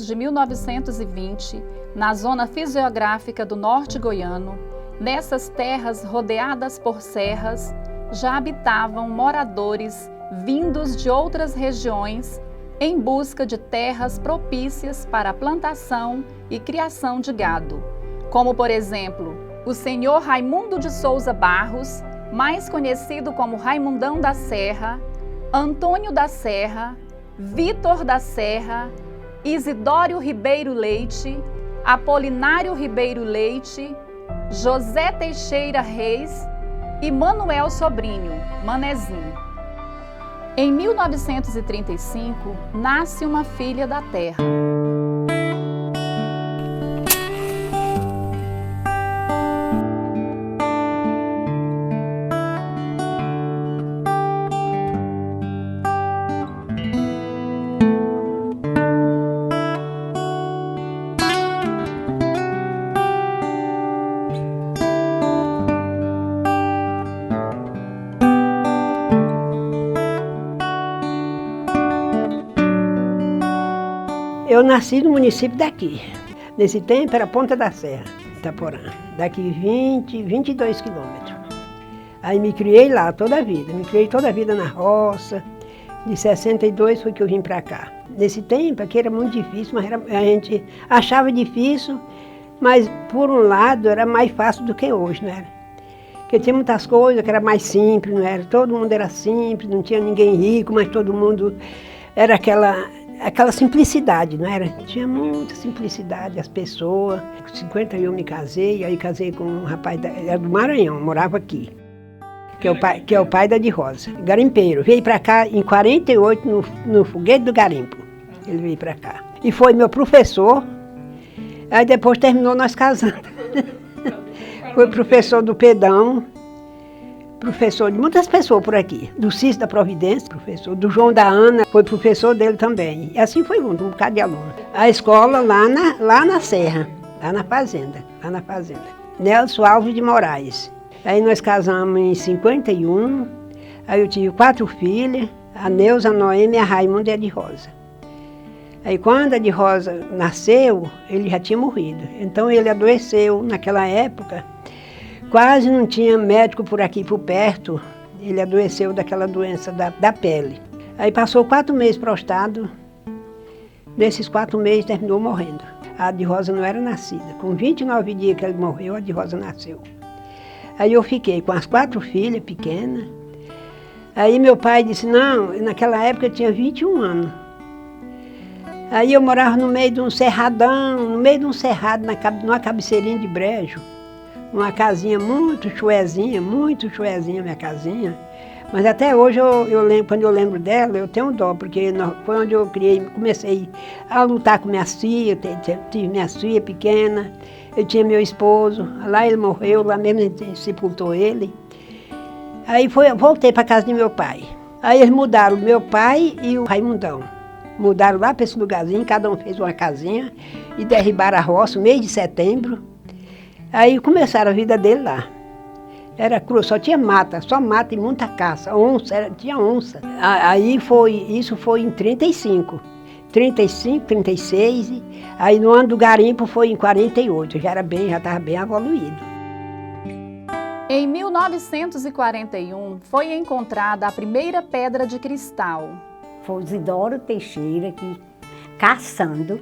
de 1920, na zona fisiográfica do norte goiano, nessas terras rodeadas por serras, já habitavam moradores vindos de outras regiões em busca de terras propícias para a plantação e criação de gado, como, por exemplo, o senhor Raimundo de Souza Barros, mais conhecido como Raimundão da Serra, Antônio da Serra, Vitor da Serra, Isidório Ribeiro Leite, Apolinário Ribeiro Leite, José Teixeira Reis e Manuel Sobrinho, Manezinho. Em 1935, nasce uma filha da terra. Eu nasci no município daqui. Nesse tempo era Ponta da Serra, Itaporã. Daqui 22 quilômetros. Aí me criei lá toda a vida. Me criei toda a vida na roça. De 62 foi que eu vim para cá. Nesse tempo aqui era muito difícil, mas a gente achava difícil, mas por um lado era mais fácil do que hoje, não era? Porque tinha muitas coisas que era mais simples, não era? Todo mundo era simples, não tinha ninguém rico, mas todo mundo era aquela simplicidade, não era? Tinha muita simplicidade, as pessoas. Com 50 eu me casei, aí casei com um rapaz era do Maranhão, morava aqui. Que é o pai da de Rosa, garimpeiro. Veio para cá em 48 no foguete do garimpo. Ele veio para cá. E foi meu professor. Aí depois terminou nós casando. Foi professor do Pedão, professor de muitas pessoas por aqui, do Cícero da Providência, professor do João da Ana, foi professor dele também. E assim foi um bocado de aluno. A escola lá na Serra, lá na fazenda. Nelson Alves de Moraes. Aí nós casamos em 51, aí eu tive 4 filhas, a Neuza, a Noêmia, a Raimunda e a de Rosa. Aí quando a de Rosa nasceu, ele já tinha morrido. Então ele adoeceu naquela época. Quase não tinha médico por aqui, por perto. Ele adoeceu daquela doença da pele. Aí passou 4 meses prostrado. Nesses 4 meses terminou morrendo. A de Rosa não era nascida. Com 29 dias que ele morreu, a de Rosa nasceu. Aí eu fiquei com as 4 filhas pequenas. Aí meu pai disse, não, naquela época eu tinha 21 anos. Aí eu morava no meio de um cerradão, no meio de um cerrado, numa cabeceirinha de brejo. Uma casinha muito chuezinha minha casinha. Mas até hoje eu lembro, quando eu lembro dela, eu tenho dó, porque foi onde eu comecei a lutar com minhas filhas, tive minhas filhas pequenas, eu tinha meu esposo, lá ele morreu, lá mesmo a gente sepultou ele. Aí voltei para casa de meu pai. Aí eles mudaram o meu pai e o Raimundão. Mudaram lá para esse lugarzinho, cada um fez uma casinha e derribaram a roça no mês de setembro. Aí começaram a vida dele lá. Era cru, só tinha mata, só mata e muita caça. Tinha onça. Isso foi em 35, 36. Aí no ano do garimpo foi em 48, já estava bem evoluído. Em 1941 foi encontrada a primeira pedra de cristal. Foi o Isidoro Teixeira que, caçando,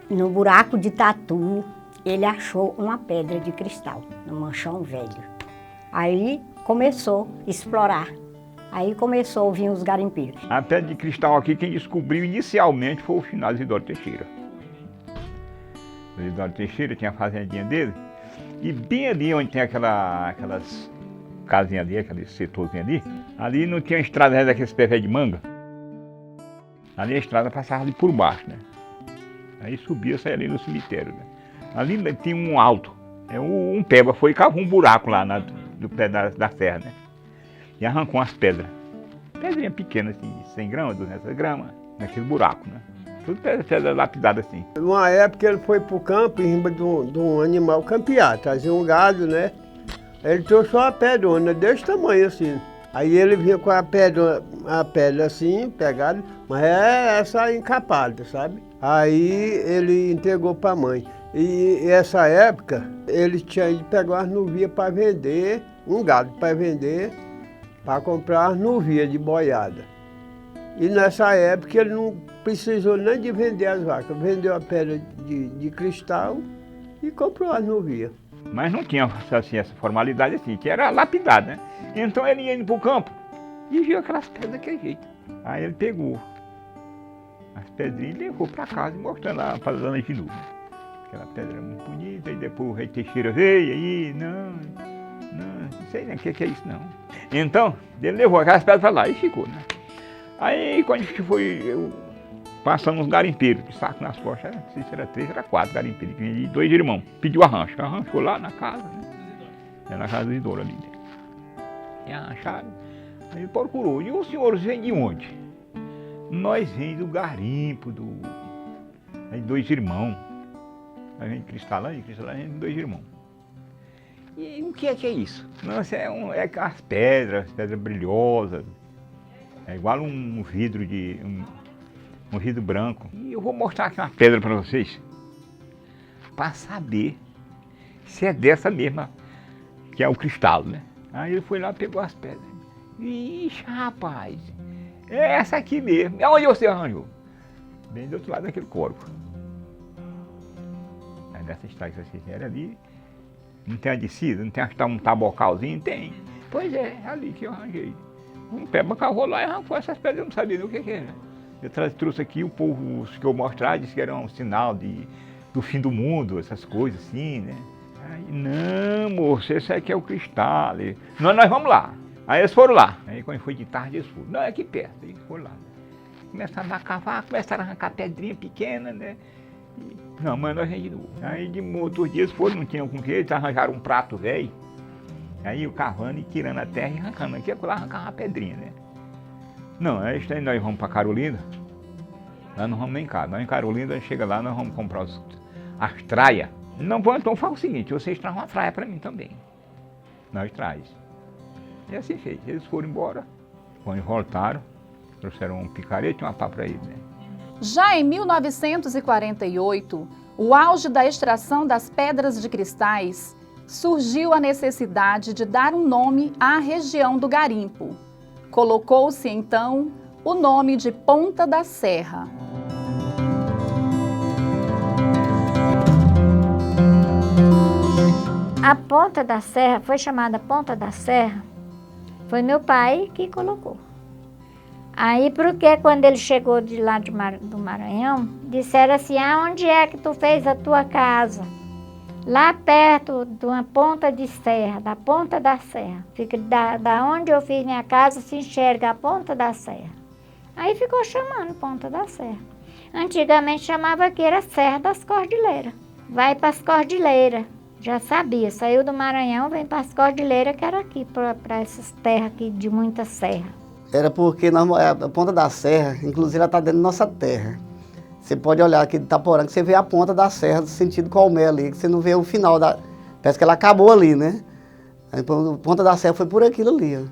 no buraco de tatu, ele achou uma pedra de cristal, no manchão velho. Aí começou a explorar. Aí começou a vir os garimpeiros. A pedra de cristal aqui, quem descobriu inicialmente foi o finado Isidoro Teixeira. O Isidoro Teixeira tinha a fazendinha dele, e bem ali onde tem aquelas casinhas ali, aquele setorzinho ali não tinha estrada daqueles pé velho de manga. Ali a estrada passava ali por baixo, né? Aí subia, saía ali no cemitério, né? Ali tinha um alto, um peba foi e cavou um buraco lá do pé da serra, né? E arrancou umas pedras. Pedrinha pequena, assim, 100 gramas, 200 gramas, naquele buraco, né? Tudo pedra lapidada assim. Numa época ele foi pro campo em cima de um animal campear, trazia um gado, né? Ele trouxe uma pedrona desse tamanho assim. Aí ele vinha com a pedra assim, pegada, mas é essa encapada, sabe? Aí ele entregou para a mãe. E essa época, ele tinha ido pegar umas nuvias para vender, um gado para vender, para comprar as nuvias de boiada. E nessa época ele não precisou nem de vender as vacas, vendeu a pedra de cristal e comprou as nuvias. Mas não tinha assim, essa formalidade assim, que era lapidado, né? Então ele ia indo para o campo e viu aquelas pedras daquele jeito. Aí ele pegou as pedrinhas e levou para casa, mostrando lá para a dona de novo. Aquela pedra muito bonita, e depois o rei Teixeira veio aí, não sei nem o que é isso não. Então, ele levou aquelas pedras para lá e ficou, né? Aí quando a gente foi, passando uns garimpeiros, de saco nas costas, não sei se era 3, era 4 garimpeiros, que vinha de 2 irmãos, pediu arranjo, arranjou lá na casa, né? Era na casa do Isidoro ali, né? E arrancharam, aí ele procurou, e os senhores vêm de onde? Nós vem do garimpo, de 2 irmãos. A gente cristalante, vem de 2 irmãos. E o que é isso? Nossa, é as pedras brilhosas, é igual um vidro um vidro branco. E eu vou mostrar aqui uma pedra para vocês, para saber se é dessa mesma, que é o cristal, né? Aí ele foi lá e pegou as pedras. Ixi, rapaz, é essa aqui mesmo. É onde você arranjou? Bem do outro lado daquele corpo. Aí dessa estrada que vocês fizeram ali, não tem a descida, não tem um tabocalzinho? Tem. Pois é ali que eu arranjei. Um pé cavou lá e arrancou essas pedras, eu não sabia nem o que era. Eu trouxe aqui, o povo que eu mostrar disse que era um sinal do fim do mundo, essas coisas assim, né? Aí, não, moço, esse aqui é o cristal. Nós vamos lá. Aí eles foram lá. Aí quando foi de tarde eles foram. Não, é aqui perto. Aí eles foram lá. Começaram a cavar, começaram a arrancar pedrinha pequena, né? Não, mas nós vem de novo. Aí de outros dias foram, não tinham com o que, eles arranjaram um prato velho. Aí o cavando e tirando a terra e arrancando. Aqui lá arrancava uma pedrinha, né? Não, aí nós vamos para Carolina. Nós não vamos nem cá. Nós em Carolina, a gente chega lá, nós vamos comprar as traias. Não, então fala o seguinte, vocês trazem uma traia para mim também. Nós traz. E assim fez. Eles foram embora, quando voltaram, trouxeram um picareta e uma pá para eles, né? Já em 1948, o auge da extração das pedras de cristais, surgiu a necessidade de dar um nome à região do garimpo. Colocou-se então o nome de Ponta da Serra. A Ponta da Serra foi chamada Ponta da Serra, foi meu pai que colocou. Aí, porque quando ele chegou de lá do Maranhão, disseram assim, onde é que tu fez a tua casa? Lá perto de uma ponta de serra, da Ponta da Serra. Fica da onde eu fiz minha casa, se enxerga a Ponta da Serra. Aí ficou chamando Ponta da Serra. Antigamente chamava que era Serra das Cordilheiras. Vai para as Cordilheiras. Já sabia, saiu do Maranhão, vem para as Cordilheiras, que era aqui, para essas terras aqui de muita serra. Era porque a Ponta da Serra, inclusive, ela está dentro da nossa terra. Você pode olhar aqui de Itaporã, que você vê a ponta da serra, do sentido Colmé ali, que você não vê o final da... Parece que ela acabou ali, né? A Ponta da Serra foi por aquilo ali, ó.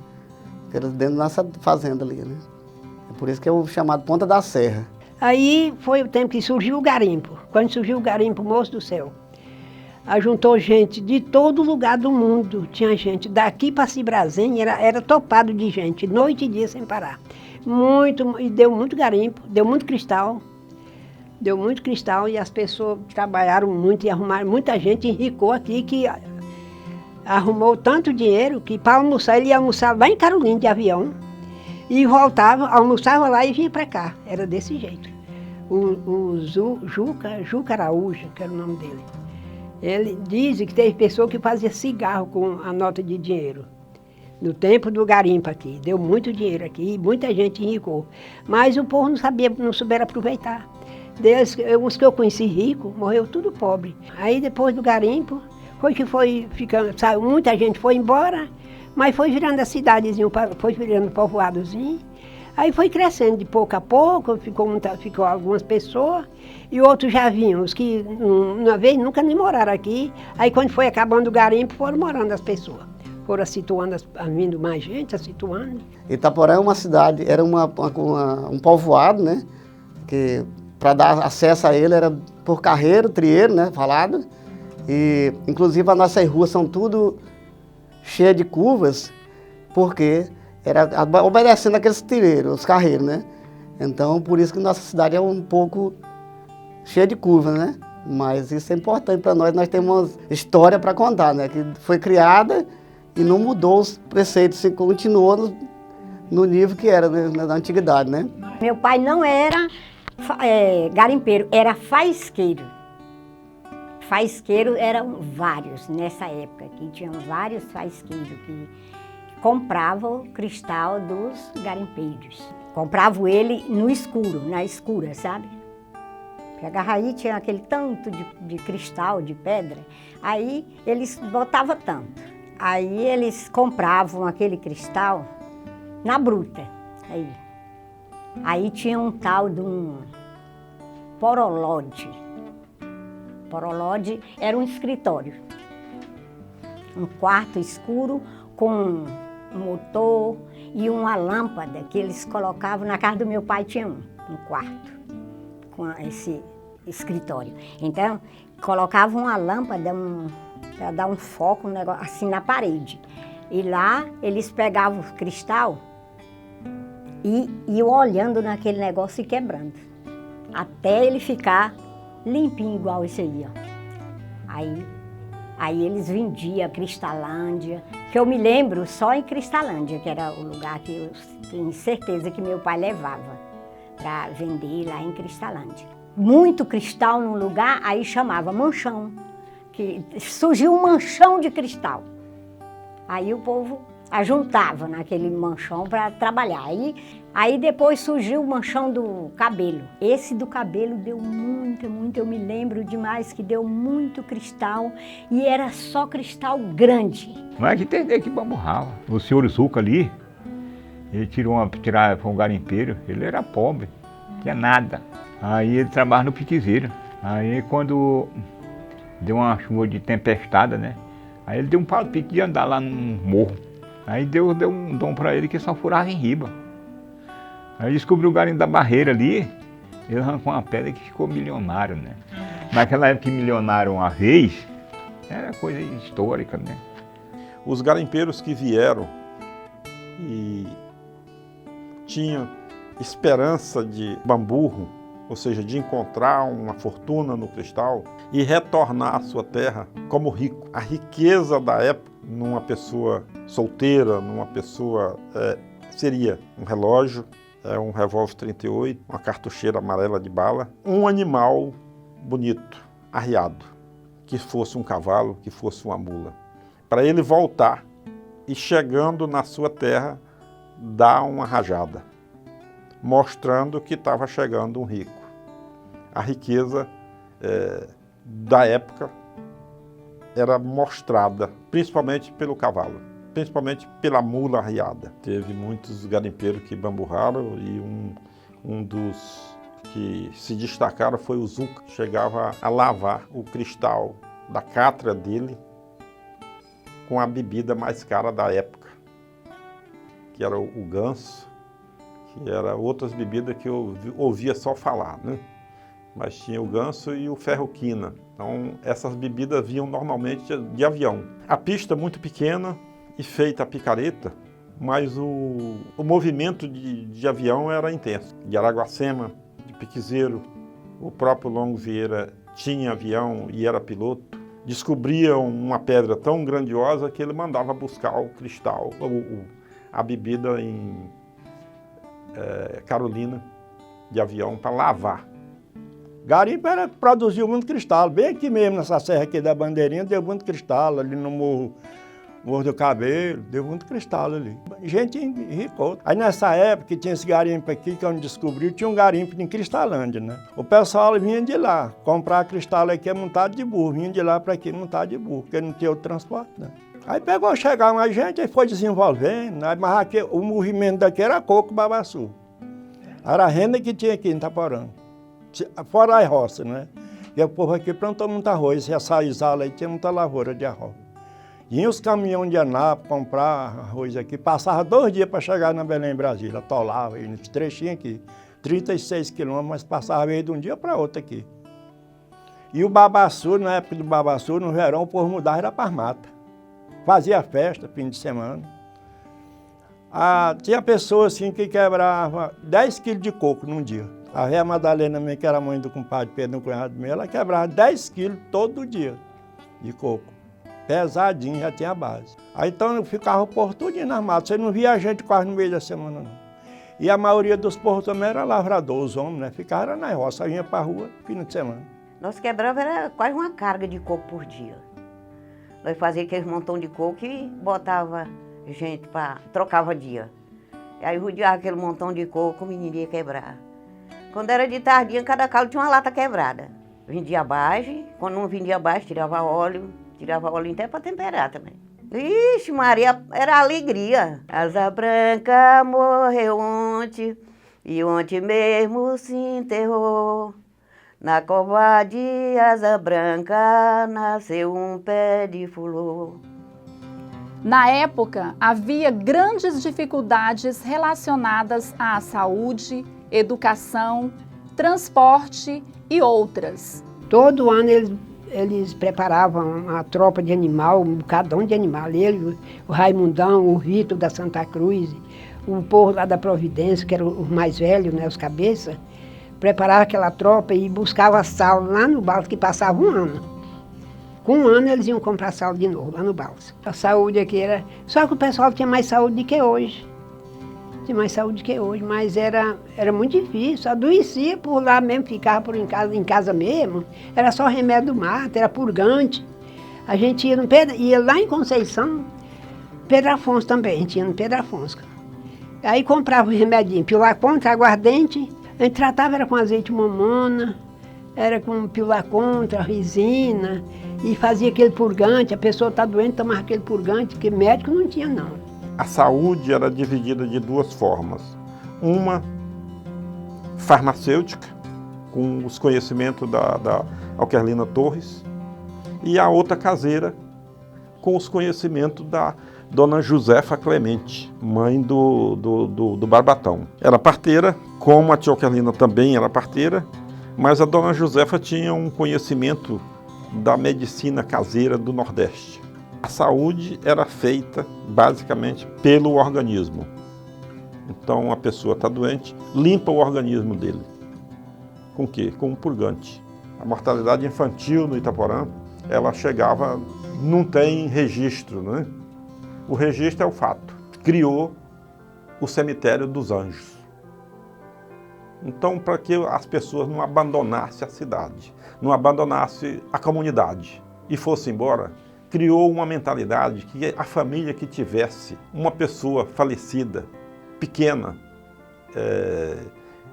Era dentro da nossa fazenda ali, né? É por isso que é o chamado Ponta da Serra. Aí foi o tempo que surgiu o garimpo. Quando surgiu o garimpo, moço do céu, ajuntou gente de todo lugar do mundo. Tinha gente daqui para Cibrazenha, era topado de gente, noite e dia sem parar. E deu muito garimpo, deu muito cristal. Deu muito cristal e as pessoas trabalharam muito e arrumaram. Muita gente enricou aqui, que arrumou tanto dinheiro que para almoçar, ele ia almoçar lá em Carolina de avião e voltava, almoçava lá e vinha para cá. Era desse jeito. O Juca Araújo, que era o nome dele, ele diz que teve pessoa que fazia cigarro com a nota de dinheiro. No tempo do garimpo aqui, deu muito dinheiro aqui, muita gente enricou. Mas o povo não souberam aproveitar. Os que eu conheci rico, morreu tudo pobre. Aí depois do garimpo, foi ficando, sabe, muita gente foi embora, mas foi virando a cidadezinha, foi virando povoadozinho. Aí foi crescendo de pouco a pouco, ficou algumas pessoas, e outros já vinham, os que uma vez nunca nem moraram aqui. Aí quando foi acabando o garimpo, foram morando as pessoas. foram situando, vindo mais gente, situando. Itaporã é uma cidade, era um povoado, né? Que para dar acesso a ele era por carreiro, trieiro, né? Falado. E inclusive as nossas ruas são tudo cheias de curvas, porque era obedecendo aqueles trieiros, os carreiros, né? Então por isso que nossa cidade é um pouco cheia de curvas, né? Mas isso é importante para nós temos história para contar, né? Que foi criada e não mudou os preceitos, se continuou no nível que era, né? Na antiguidade, né? Meu pai não era garimpeiro, era faisqueiro. Faisqueiro eram vários nessa época, que tinham vários faisqueiros que compravam o cristal dos garimpeiros. Compravam ele no escuro, na escura, sabe? Pegava aí, tinha aquele tanto de cristal, de pedra, aí eles botavam tanto. Aí eles compravam aquele cristal na bruta. Aí tinha um tal de um porolode. Porolode era um escritório. Um quarto escuro com um motor e uma lâmpada que eles colocavam. Na casa do meu pai tinha um quarto com esse escritório. Então, colocavam uma lâmpada para dar um foco, um negócio assim na parede. E lá eles pegavam o cristal e iam olhando naquele negócio e quebrando. Até ele ficar limpinho igual esse aí, ó. Aí eles vendiam Cristalândia, que eu me lembro só em Cristalândia, que era o lugar que eu tenho certeza que meu pai levava para vender lá em Cristalândia. Muito cristal num lugar, aí chamava manchão, que surgiu um manchão de cristal. Aí o povo ajuntava naquele manchão para trabalhar. Aí depois surgiu o manchão do cabelo. Esse do cabelo deu muito, eu me lembro demais que deu muito cristal e era só cristal grande. Mas que tem que bamburrava. O senhor Zuca ali, ele foi um garimpeiro, ele era pobre, não tinha nada. Aí ele trabalhava no piquezeiro. Aí quando deu uma chuva de tempestade, né? Aí ele deu um palpite de andar lá num morro. Aí Deus deu um dom para ele que só furava em riba. Aí descobriu o garimpo da barreira ali, ele arrancou uma pedra que ficou milionário, né? Naquela época que milionário uma vez, era coisa histórica, né? Os garimpeiros que vieram e tinham esperança de bamburro, ou seja, de encontrar uma fortuna no cristal e retornar à sua terra como rico. A riqueza da época, numa pessoa solteira, numa pessoa, seria um relógio, um revólver 38, uma cartucheira amarela de bala, um animal bonito, arriado, que fosse um cavalo, que fosse uma mula, para ele voltar e, chegando na sua terra, dar uma rajada, mostrando que estava chegando um rico. A riqueza da época era mostrada principalmente pelo cavalo, principalmente pela mula arriada. Teve muitos garimpeiros que bamburraram e um dos que se destacaram foi o Zuca. Chegava a lavar o cristal da cátedra dele com a bebida mais cara da época, que era o ganso, que era outras bebidas que eu ouvia só falar, né? Mas tinha o ganso e o ferro-quina. Então essas bebidas vinham normalmente de avião. A pista muito pequena e feita a picareta, mas o movimento de avião era intenso. De Araguacema, de Piquezeiro, o próprio Longo Vieira tinha avião e era piloto. Descobriam uma pedra tão grandiosa que ele mandava buscar o cristal, a bebida em Carolina, de avião, para lavar. Garimpo produziu muito cristal, bem aqui mesmo, nessa serra aqui da Bandeirinha, deu muito cristal, ali no Morro do Cabelo, deu muito cristal ali. Gente enricou. Aí nessa época que tinha esse garimpo aqui, que eu descobri, tinha um garimpo em Cristalândia, né? O pessoal vinha de lá, comprar cristal aqui montado de burro, vinha de lá para aqui montado de burro, porque não tinha outro transporte, né? Aí pegou, chegar mais gente, aí foi desenvolvendo, mas aqui, o movimento daqui era coco babaçu. Era a renda que tinha aqui em Itaporã. Fora a roça, né? E o povo aqui plantou muito arroz, e essa isala aí tinha muita lavoura de arroz. Vinha os caminhões de Anápolis comprar arroz aqui, passava 2 dias para chegar na Belém, Brasília, atolava aí nesse trechinho aqui, 36 quilômetros, mas passava aí de um dia para outro aqui. E o babaçu, na época do babaçu, no verão, o povo mudava era para as matas. Fazia festa, fim de semana. Tinha pessoas assim que quebrava 10 quilos de coco num dia. A Véia Madalena, minha, que era mãe do compadre Pedro, um cunhado meu, ela quebrava 10 quilos todo dia de coco. Pesadinho, já tinha base. Aí então ficava o povo tudinho nas matas. Você não via a gente quase no meio da semana, não. E a maioria dos povos também era lavrador, os homens, né? Ficaram na roça, vinha para a rua, fim de semana. Nós quebrava era quase uma carga de coco por dia. Nós fazíamos aqueles montão de coco e botava gente para trocava dia. E aí rodeava aquele montão de coco, o menino ia quebrar. Quando era de tardinha, cada calo tinha uma lata quebrada. Vendia base, quando não vendia base, tirava óleo até para temperar também. Ixi, Maria, era alegria. Asa Branca morreu ontem, e ontem mesmo se enterrou. Na cova de Asa Branca nasceu um pé de fulô. Na época, havia grandes dificuldades relacionadas à saúde, educação, transporte e outras. Todo ano eles preparavam uma tropa de animal, um bocadão de animal. Ele, o Raimundão, o Vitor da Santa Cruz, o povo lá da Providência, que era os mais velhos, né, os cabeças, preparava aquela tropa e buscava sal lá no balsa, que passava um ano. Com um ano eles iam comprar sal de novo, lá no balsa. A saúde aqui era... Só que o pessoal tinha mais saúde do que hoje. Tinha mais saúde que hoje, mas era muito difícil. Adoecia por lá mesmo, ficava por em casa mesmo. Era só remédio do mato, era purgante. A gente ia lá em Conceição, Pedro Afonso também, a gente ia no Pedro Afonso. Aí comprava o remedinho, pilar contra, aguardente. A gente tratava, era com azeite mamona, era com pilar contra, resina, e fazia aquele purgante. A pessoa está doente, tomava aquele purgante, que médico não tinha não. A saúde era dividida de 2 formas. Uma farmacêutica, com os conhecimentos da Alquerlina Torres, e a outra caseira, com os conhecimentos da Dona Josefa Clemente, mãe do Barbatão. Era parteira, como a tia Alquerlina também era parteira, mas a Dona Josefa tinha um conhecimento da medicina caseira do Nordeste. A saúde era feita basicamente pelo organismo. Então a pessoa está doente, limpa o organismo dele. Com o quê? Com um purgante. A mortalidade infantil no Itaporã, ela chegava, não tem registro, né? O registro é o fato. Criou o cemitério dos anjos. Então, para que as pessoas não abandonassem a cidade, não abandonassem a comunidade e fossem embora, criou uma mentalidade que a família que tivesse uma pessoa falecida, pequena,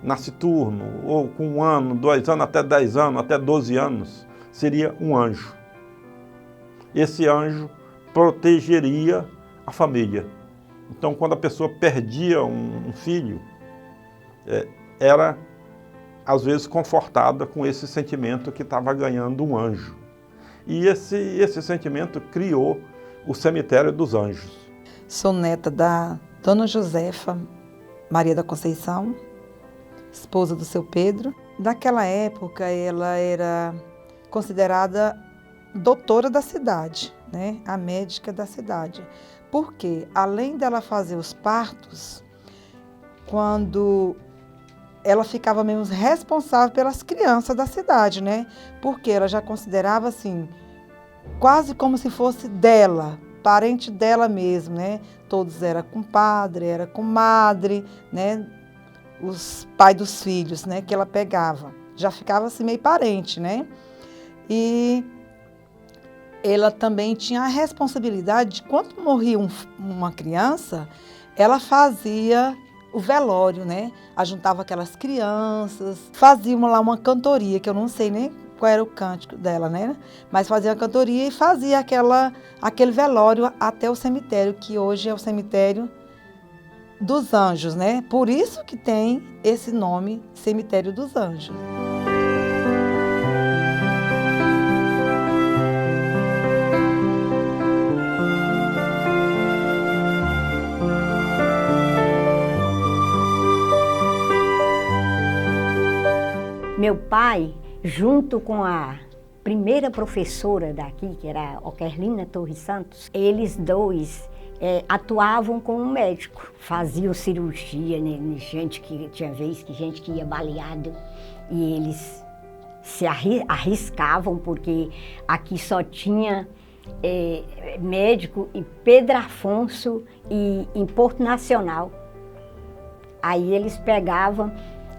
nasciturno, ou com 1 ano, 2 anos, até 10 anos, até 12 anos, seria um anjo. Esse anjo protegeria a família. Então, quando a pessoa perdia um filho, era, às vezes, confortada com esse sentimento que estava ganhando um anjo. E esse sentimento criou o cemitério dos anjos. Sou neta da Dona Josefa Maria da Conceição, esposa do seu Pedro. Naquela época, ela era considerada doutora da cidade, né? A médica da cidade. Porque, além dela fazer os partos, quando ela ficava mesmo responsável pelas crianças da cidade, né? Porque ela já considerava, assim, quase como se fosse dela, parente dela mesmo, né? Todos eram compadre, era comadre, né? Os pais dos filhos, né? Que ela pegava. Já ficava assim meio parente, né? E ela também tinha a responsabilidade de, quando morria uma criança, ela fazia o velório, né? Ajuntava aquelas crianças, fazíamos lá uma cantoria, que eu não sei nem qual era o cântico dela, né? Mas fazia a cantoria e fazia aquele velório até o cemitério, que hoje é o cemitério dos Anjos, né? Por isso que tem esse nome, Cemitério dos Anjos. Meu pai, junto com a primeira professora daqui, que era a Oquerlina Torres Santos, eles dois atuavam como médico, faziam cirurgia, né, gente que tinha vez que gente que ia baleado e eles se arriscavam porque aqui só tinha médico em Pedro Afonso e em Porto Nacional. Aí eles pegavam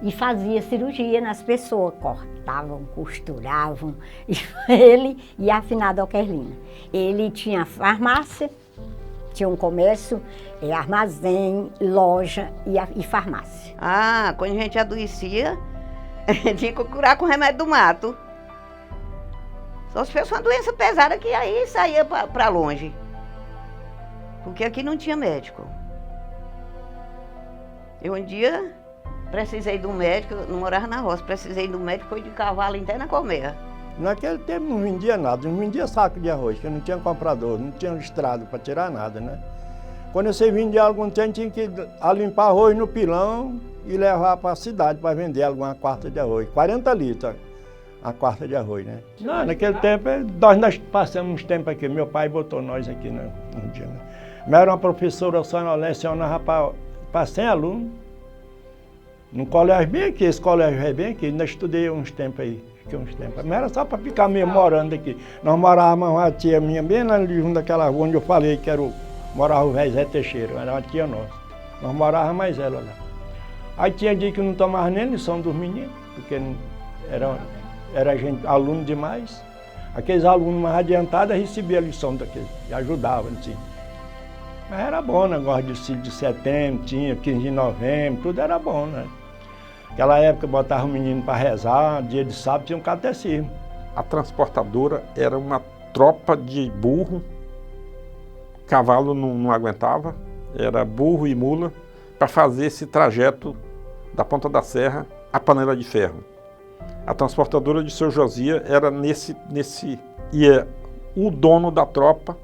e faziam cirurgia nas pessoas, cortavam, costuravam. Ele e a afinada Oquerlina. Ele tinha farmácia, tinha um comércio, armazém, loja e farmácia. Ah, quando a gente adoecia, tinha que curar com remédio do mato. Só se fosse uma doença pesada que aí saía para longe. Porque aqui não tinha médico. Eu um dia precisei de um médico, eu não morava na roça, precisei de um médico, foi de cavalo até na colmeia. Naquele tempo não vendia nada, não vendia saco de arroz, porque não tinha comprador, não tinha estrado para tirar nada, né? Quando você vendia algum tempo, tinha que limpar arroz no pilão e levar para a cidade para vender alguma quarta de arroz. 40 litros a quarta de arroz, né? Não, naquele tempo, nós passamos uns tempos aqui, meu pai botou nós aqui no dia, né? Mas era uma professora só, lecionava para 100 alunos. No colégio bem aqui, esse colégio é bem aqui, ainda estudei uns tempos aí, fiquei uns tempos. Mas era só para ficar mesmo morando aqui. Nós morávamos uma tia minha bem lá junto daquela rua onde eu falei que morava o velho Zé Teixeira, era uma tia nossa. Nós morávamos mais ela lá. Aí tinha dia que não tomava nem lição dos meninos, porque era gente, aluno demais. Aqueles alunos mais adiantados recebiam a lição daqueles, e ajudavam, assim. Mas era bom, negócio de 5 de setembro, tinha 15 de novembro, tudo era bom, né? Naquela época botava o menino para rezar, dia de sábado tinha um catecismo. A transportadora era uma tropa de burro, cavalo não aguentava, era burro e mula, para fazer esse trajeto da Ponta da Serra à Panela de Ferro. A transportadora de Seu Josias era ia o dono da tropa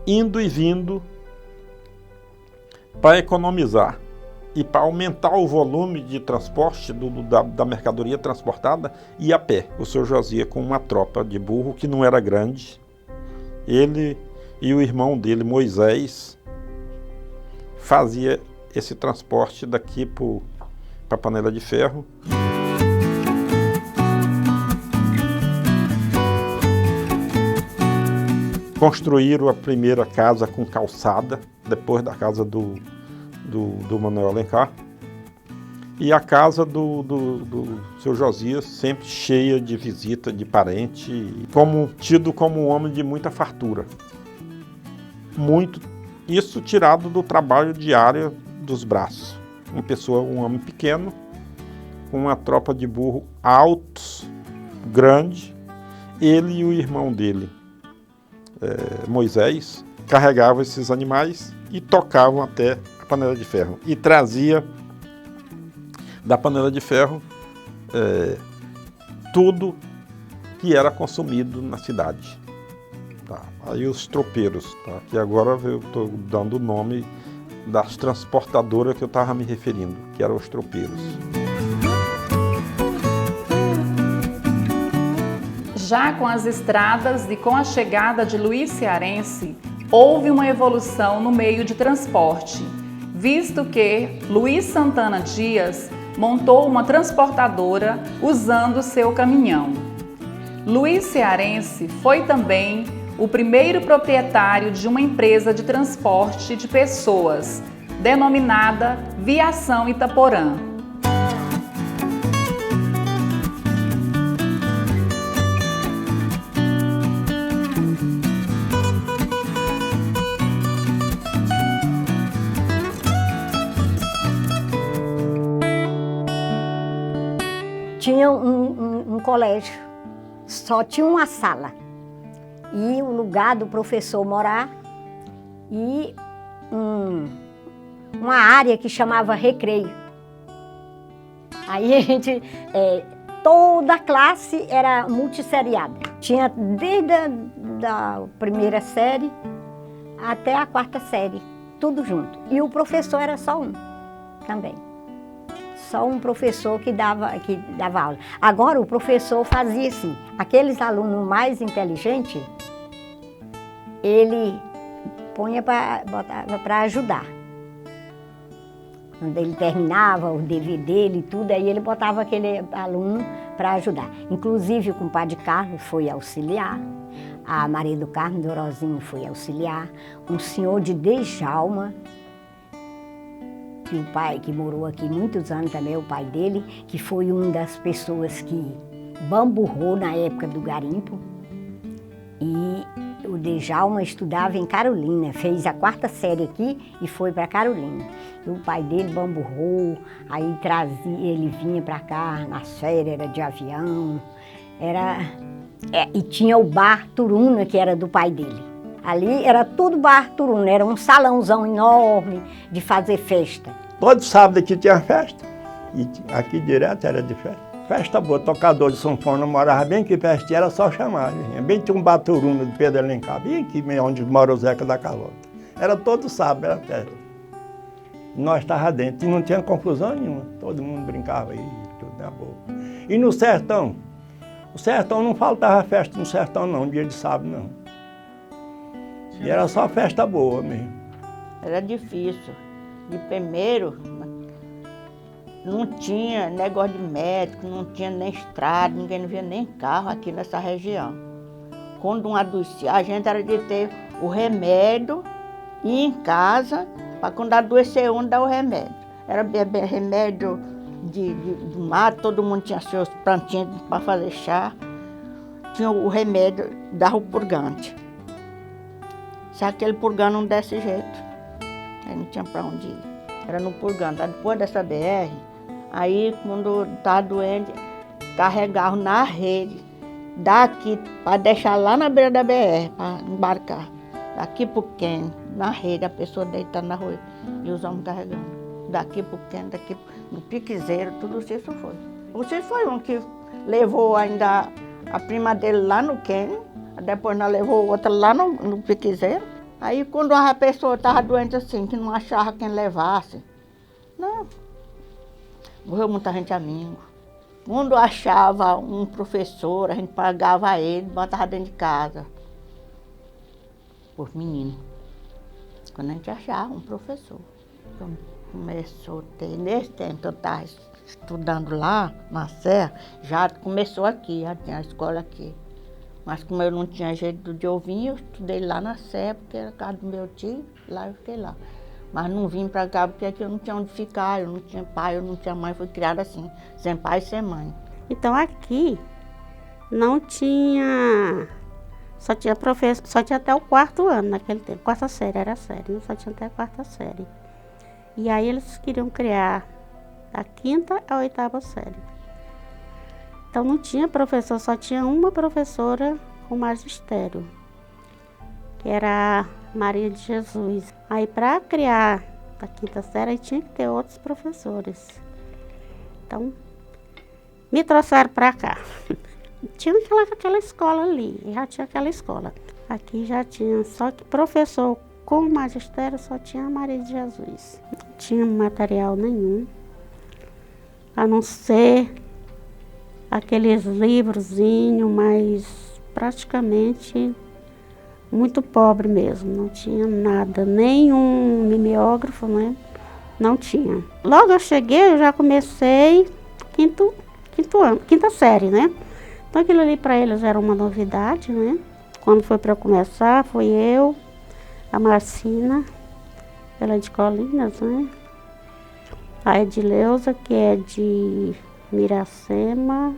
indo e vindo para economizar e para aumentar o volume de transporte da mercadoria transportada, ia a pé. O Seu Josias com uma tropa de burro que não era grande, ele e o irmão dele, Moisés, fazia esse transporte daqui para a Panela de Ferro. Construíram a primeira casa com calçada, depois da casa do Manuel Alencar. E a casa do Seu Josias sempre cheia de visita, de parente, tido como um homem de muita fartura. Isso tirado do trabalho diário dos braços. Um homem pequeno, com uma tropa de burro altos, grande, ele e o irmão dele, Moisés, carregavam esses animais e tocavam até a Panela de Ferro. E trazia da Panela de Ferro tudo que era consumido na cidade. Tá. Aí os tropeiros, tá? Que agora eu estou dando o nome das transportadoras que eu estava me referindo, que eram os tropeiros. Já com as estradas e com a chegada de Luís Cearense, houve uma evolução no meio de transporte, visto que Luís Santana Dias montou uma transportadora usando seu caminhão. Luís Cearense foi também o primeiro proprietário de uma empresa de transporte de pessoas, denominada Viação Itaporã. Tinha um colégio, só tinha uma sala e o lugar do professor morar e uma área que chamava recreio. Aí a gente, toda a classe era multisseriada. Tinha desde a primeira série até a quarta série, tudo junto. E o professor era só um também. só um professor que dava aula. Agora o professor fazia assim, aqueles alunos mais inteligentes, ele botava para ajudar. Quando ele terminava o dever dele e tudo, aí ele botava aquele aluno para ajudar. Inclusive o compadre Carlos foi auxiliar, a Maria do Carmo Dorozinho foi auxiliar, um senhor de Djalma, que o pai, que morou aqui muitos anos também, o pai dele, que foi uma das pessoas que bamburrou na época do garimpo. E o Djalma estudava em Carolina, fez a 4ª série aqui e foi para Carolina. E o pai dele bamburrou, aí ele vinha para cá, nas férias, era de avião, e tinha o bar Turuna, que era do pai dele. Ali era tudo bar Turuna, era um salãozão enorme de fazer festa. Todo sábado aqui tinha festa, e aqui direto era de festa. Festa boa, tocador de sanfona morava bem aqui perto, era só chamar. Bem tinha um Baturuna de Pedro Alencar, bem aqui onde mora o Zeca da Calota. Era todo sábado, era festa. Nós estávamos dentro e não tinha confusão nenhuma, todo mundo brincava aí, tudo na boa. E no sertão? O sertão não faltava festa no sertão não, dia de sábado não. E era só festa boa mesmo. Era difícil. De primeiro, não tinha negócio de médico, não tinha nem estrada, ninguém não via nem carro aqui nessa região. Quando um adoecia, a gente era de ter o remédio, ir em casa, para quando adoecer um, dar o remédio. Era beber remédio de mato, todo mundo tinha seus plantinhos para fazer chá. Tinha o remédio, dava o purgante. Se aquele purgante não desse jeito, aí não tinha para onde ir. Era no purgante. Depois dessa BR, aí quando estava doente, carregavam na rede, daqui, para deixar lá na beira da BR, para embarcar. Daqui para o Quênia, na rede, a pessoa deitando na rua e os homens carregando. Daqui para o Quênia, daqui no Piquezeiro, tudo isso foi. O Cício foi um que levou ainda a prima dele lá no Quênia, depois nós levou outra lá no Piquezeiro. Aí quando a pessoa estava doente assim, que não achava quem levasse, não, morreu muita gente amigo. Quando achava um professor, a gente pagava ele, botava dentro de casa, por menino. Quando a gente achava um professor. Então, começou a ter, nesse tempo que eu estava estudando lá, na Serra, já começou aqui, já tinha a escola aqui. Mas como eu não tinha jeito de ouvir, eu estudei lá na Serra, porque era a casa do meu tio, lá eu fiquei lá. Mas não vim para cá porque aqui eu não tinha onde ficar, eu não tinha pai, eu não tinha mãe, fui criada assim, sem pai e sem mãe. Então aqui não tinha, só tinha professor, só tinha até o 4º ano naquele tempo, 4ª série era a série, só tinha até a 4ª série. E aí eles queriam criar a 5ª a 8ª série. Então não tinha professor, só tinha uma professora com magistério, que era a Maria de Jesus. Aí para criar a 5ª série tinha que ter outros professores. Então me trouxeram para cá. Tinha aquela escola ali, já tinha aquela escola. Aqui já tinha, só que professor com magistério só tinha a Maria de Jesus. Não tinha material nenhum, a não ser aqueles livrozinhos, mas praticamente muito pobre mesmo, não tinha nada, nem um mimeógrafo, né? Não tinha. Logo eu cheguei, eu já comecei 5ª série, né? Então aquilo ali para eles era uma novidade, né? Quando foi para começar, foi eu, a Marcina, ela é de Colinas, né? A Edileuza, que é de Miracema,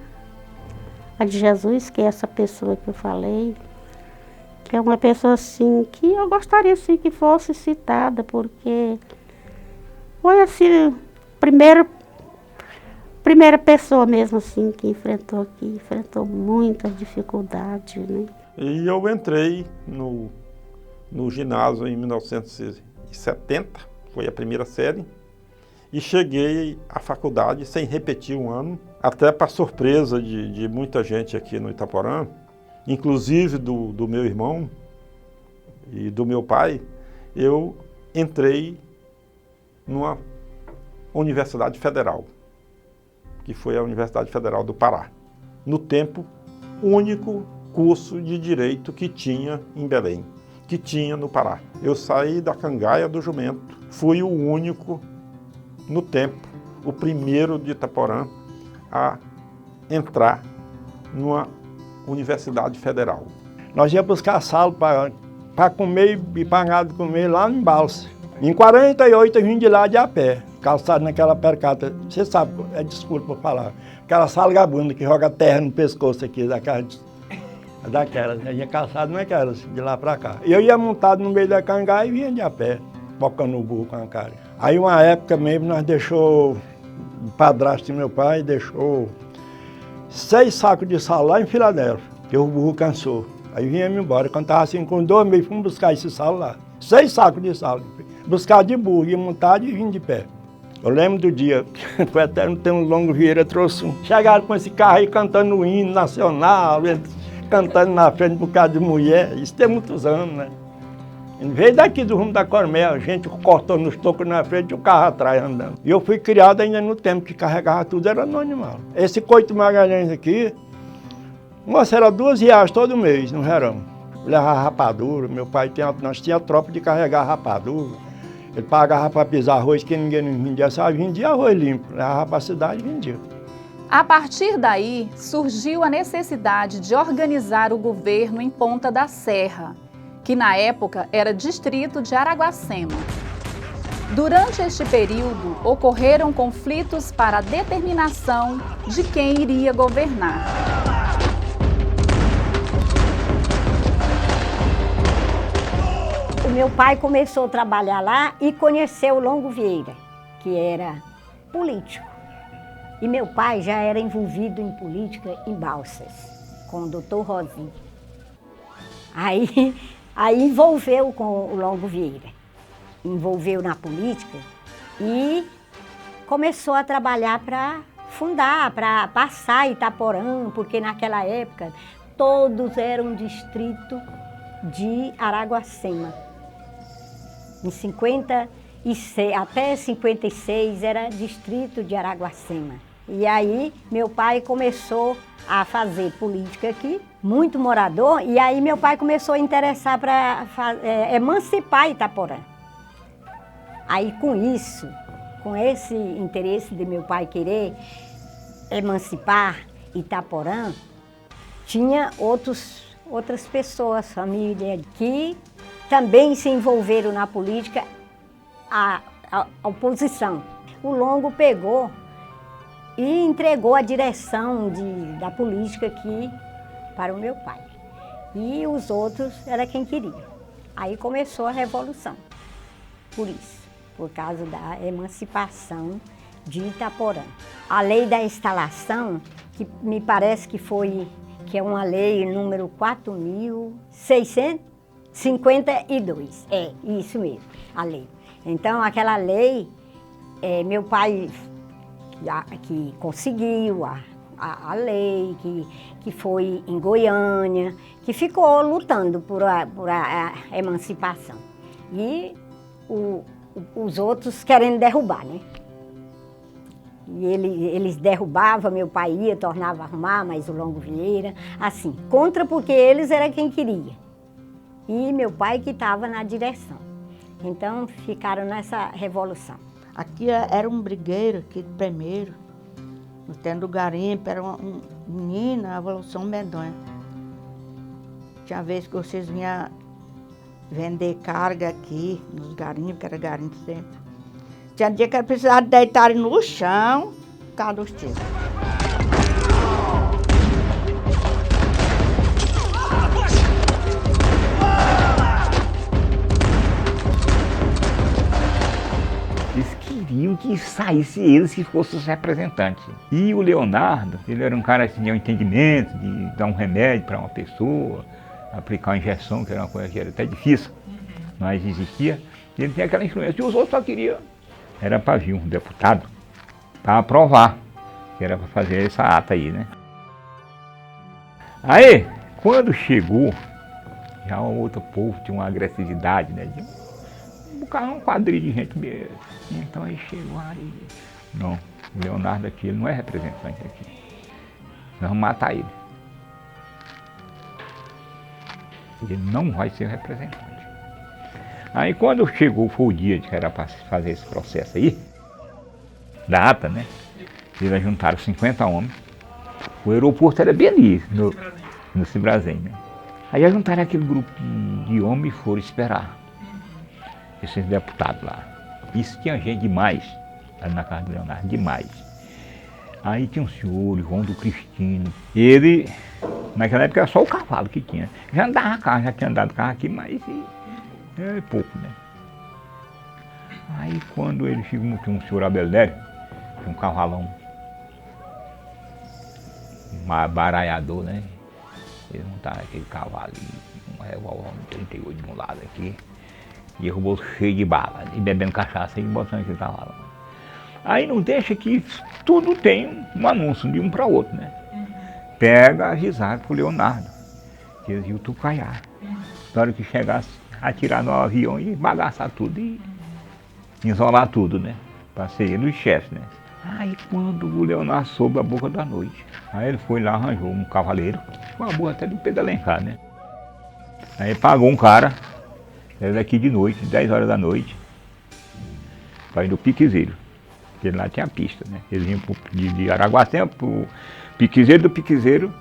a de Jesus, que é essa pessoa que eu falei, que é uma pessoa assim, que eu gostaria assim, que fosse citada, porque foi assim, primeira pessoa mesmo assim, que enfrentou muita dificuldade, né? E eu entrei no ginásio em 1970, foi a 1ª série, e cheguei à faculdade sem repetir um ano, até para surpresa de muita gente aqui no Itaporã, inclusive do meu irmão e do meu pai. Eu entrei numa universidade federal, que foi a Universidade Federal do Pará. No tempo, único curso de direito que tinha em Belém, que tinha no Pará. Eu saí da Cangaia do Jumento, fui o único, no tempo, o primeiro de Itaporã a entrar numa universidade federal. Nós íamos buscar salo para comer e pagar de comer lá em Balsa. Em 48 eu vim de lá de a pé, calçado naquela percata. Você sabe, desculpa por falar, aquela salgabunda que joga terra no pescoço aqui, daquelas, né? Ia calçado naquelas, de lá para cá. Eu ia montado no meio da cangaia e vinha de a pé, bocando o burro com a cara. Aí uma época mesmo nós deixou, o padrasto de meu pai deixou 6 sacos de sal lá em Filadélfia, que o burro cansou. Aí vinha-me embora. Quando estava assim com 2 meses, fomos buscar esse sal lá. 6 sacos de sal. Buscar de burro, ia montado e vim de pé. Eu lembro do dia, foi até no tempo Longo Vieira, trouxe um. Chegaram com esse carro aí cantando o hino nacional, cantando na frente um bocado de mulher. Isso tem muitos anos, né? Veio daqui do rumo da Cormel, a gente cortou nos tocos na frente e o carro atrás andando. E eu fui criado ainda no tempo que carregava tudo, era no animal. Esse Coito Magalhães aqui, moça, era R$2 todo mês no verão. Levava rapadura, meu pai nós tínhamos tropa de carregar rapadura. Ele pagava para pisar arroz que ninguém não vendia, só vendia arroz limpo. Levava para a cidade e vendia. A partir daí, surgiu a necessidade de organizar o governo em Ponta da Serra, que na época era distrito de Araguacema. Durante este período, ocorreram conflitos para a determinação de quem iria governar. O meu pai começou a trabalhar lá e conheceu o Longo Vieira, que era político. E meu pai já era envolvido em política em Balsas, com o doutor Rosinho. Aí envolveu com o Longo Vieira, envolveu na política e começou a trabalhar para fundar, para passar Itaporã, porque naquela época todos eram distrito de Araguacema. Em 56, até 56 era distrito de Araguacema. E aí meu pai começou a fazer política aqui, muito morador, e aí meu pai começou a interessar para emancipar Itaporã. Aí com isso, com esse interesse de meu pai querer emancipar Itaporã, tinha outras pessoas, família, que também se envolveram na política, a oposição. O Longo pegou e entregou a direção da política aqui para o meu pai. E os outros era quem queria. Aí começou a revolução, por isso, por causa da emancipação de Itaporã. A lei da instalação, que me parece que é uma lei número 4.652. É, isso mesmo, a lei. Então, aquela lei, meu pai que conseguiu a lei, que foi em Goiânia, que ficou lutando por a emancipação. E os outros querendo derrubar, né? E eles derrubavam, meu pai ia, tornava a arrumar, mas o Longo Vieira, assim, contra porque eles era quem queria. E meu pai que estava na direção. Então, ficaram nessa revolução. Aqui era um brigueiro, aqui primeiro, no tempo do garimpo, era uma menina, a Revolução Medonha. Tinha vez que vocês vinham vender carga aqui, nos garimpos, que era garimpo sempre. Tinha dia que precisava deitar no chão, por causa dos tiros. Eles queriam que saísse eles que fossem os representantes. E o Leonardo, ele era um cara que tinha um entendimento de dar um remédio para uma pessoa, aplicar uma injeção, que era uma coisa que era até difícil, mas existia. E ele tinha aquela influência. E os outros só queriam, era para vir um deputado, para aprovar, que era para fazer essa ata aí, né? Aí, quando chegou, já um outro povo tinha uma agressividade, né? Um quadrilho de gente mesmo. Então aí chegou aí. Não, O Leonardo aqui, ele não é representante aqui. Nós vamos matar ele. Ele não vai ser representante. Aí quando chegou, foi o dia que era para fazer esse processo aí, da ata, né? Eles juntaram 50 homens. O aeroporto era bem ali, no Cibrazen, né? Aí juntaram aquele grupo de homens e foram esperar esses deputados lá. Isso tinha gente demais, ali na casa do Leonardo, demais. Aí tinha um senhor, João do Cristino. Ele, naquela época era só o cavalo que tinha. Já andava carro, já tinha andado carro aqui, mas é pouco, né? Aí quando ele chegou, tinha um senhor Abelnério, tinha um cavalão, um baralhador, né? Eles montaram aquele cavalo, um revólver 38 de um lado aqui, e o bolso cheio de bala, e bebendo cachaça e botando aquele cavalo. Aí não deixa que tudo tem um anúncio de um para outro, né? Pega avisar pro Leonardo, que eles iam tucaiar. Na hora que chegasse, atirar no avião e bagaçar tudo e isolar tudo, né? Para ser ele o chefe, né? Aí quando o Leonardo soube a boca da noite, aí ele foi lá, arranjou um cavaleiro, com a boa até do Pedro Alencar, né? Aí pagou um cara, era daqui de noite, 10 horas da noite, para ir no Piquezeiro, porque lá tinha pista, né? Eles iam de Araguacema pro Piquezeiro, do Piquezeiro,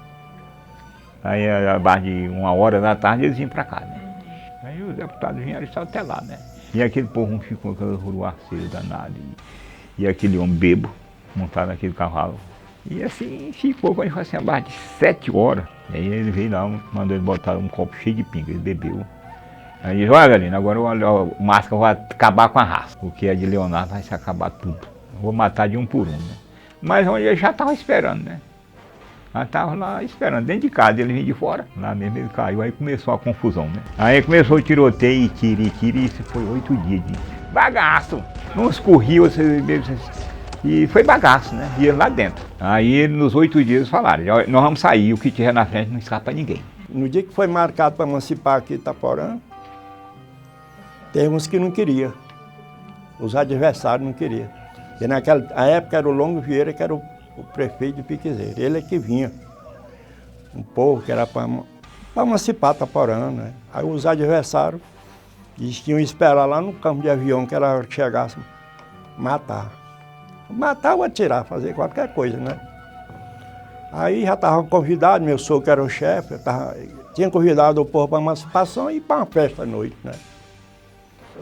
aí abaixo de 1h da tarde eles iam para cá, né? Aí os deputados vieram e estavam até lá, né? E aquele povo ficou com aquele ruruaceiro danado, e aquele homem bebo, montado naquele cavalo. E assim ficou, quando foi assim, abaixo de 7 horas. E aí ele veio lá, mandou ele botar um copo cheio de pinga, ele bebeu. Aí ele disse, olha Galina, agora o Máscara vai acabar com a raça, porque a de Leonardo vai se acabar tudo. Eu vou matar de um por um, né? Mas onde ele já estava esperando, né? Já estava lá esperando, dentro de casa, ele vinha de fora. Lá mesmo ele caiu, aí começou a confusão, né? Aí começou o tiroteio, e isso foi 8 dias de bagaço. Uns corriam, e foi bagaço, né? E ele lá dentro. Aí nos 8 dias falaram, nós vamos sair, o que tiver na frente não escapa ninguém. No dia que foi marcado para emancipar aqui Itaporã, teve uns que não queriam. Os adversários não queriam. E naquela época era o Longo Vieira, que era o prefeito de Piquezeiro. Ele é que vinha. Um povo que era para emancipar Itaporã, né? Aí os adversários, eles tinham que esperar lá no campo de avião, que era que chegasse matar. Matar ou atirar, fazer qualquer coisa, né? Aí já estava convidado, meu sogro que era o chefe, tinha convidado o povo para emancipação e para uma festa à noite, né?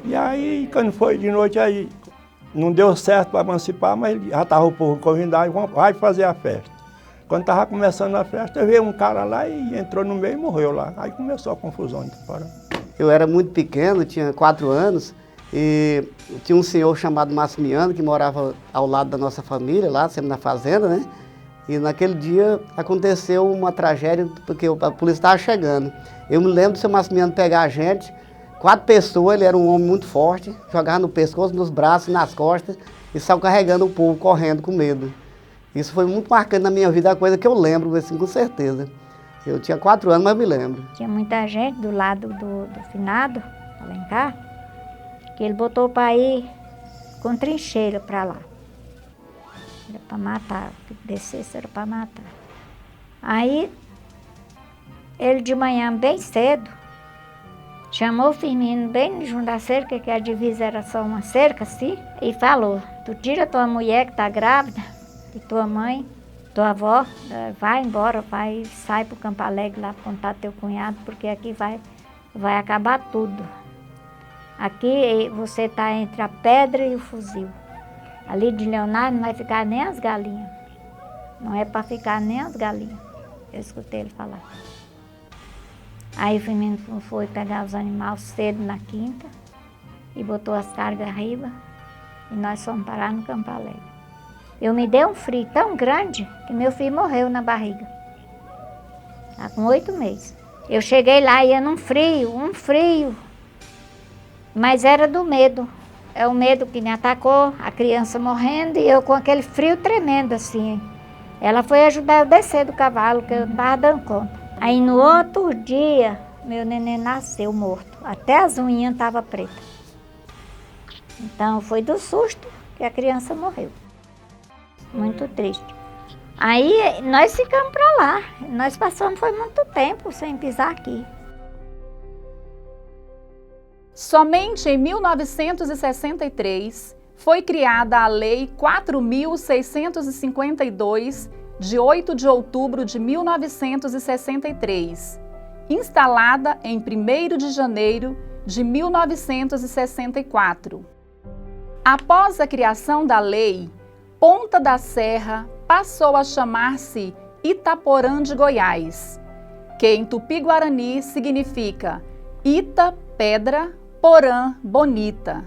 E aí, quando foi de noite, aí não deu certo para emancipar, mas já estava o povo convidado, vai fazer a festa. Quando estava começando a festa, veio um cara lá e entrou no meio e morreu lá. Aí começou a confusão. Eu era muito pequeno, tinha 4 anos, e tinha um senhor chamado Massimiano, que morava ao lado da nossa família, lá, sempre na fazenda, né? E naquele dia aconteceu uma tragédia, porque a polícia estava chegando. Eu me lembro do seu Massimiano pegar a gente, 4 pessoas, ele era um homem muito forte, jogava no pescoço, nos braços e nas costas, e saiu carregando o povo, correndo com medo. Isso foi muito marcante na minha vida, é uma coisa que eu lembro, assim, com certeza. Eu tinha 4 anos, mas me lembro. Tinha muita gente do lado do finado, Alencar, que ele botou para ir com trincheira para lá. Era para matar, se descesse era para matar. Aí, ele de manhã, bem cedo, chamou o Firmino bem junto da cerca, que a divisa era só uma cerca assim, e falou, tu tira tua mulher que tá grávida, e tua mãe, tua avó, vai embora, sai pro Campo Alegre lá contar teu cunhado, porque aqui vai acabar tudo. Aqui você tá entre a pedra e o fuzil. Ali de Leonardo não vai ficar nem as galinhas. Não é para ficar nem as galinhas. Eu escutei ele falar. Aí o Firmino foi pegar os animais cedo na quinta e botou as cargas arriba e nós fomos parar no Campo Alegre. Eu me dei um frio tão grande que meu filho morreu na barriga. Tá com 8 meses. Eu cheguei lá e ia num frio, mas era do medo. É o medo que me atacou, a criança morrendo e eu com aquele frio tremendo assim. Ela foi ajudar eu a descer do cavalo, que eu não estava dando conta. Aí no outro dia, meu neném nasceu morto. Até as unhas estavam pretas. Então foi do susto que a criança morreu. muito triste. Aí nós ficamos para lá, nós passamos foi muito tempo sem pisar aqui. Somente em 1963 foi criada a Lei 4.652, de 8 de outubro de 1963, instalada em 1º de janeiro de 1964. Após a criação da lei, Ponta da Serra passou a chamar-se Itaporã de Goiás, que em tupi-guarani significa Ita, pedra, Porã, bonita.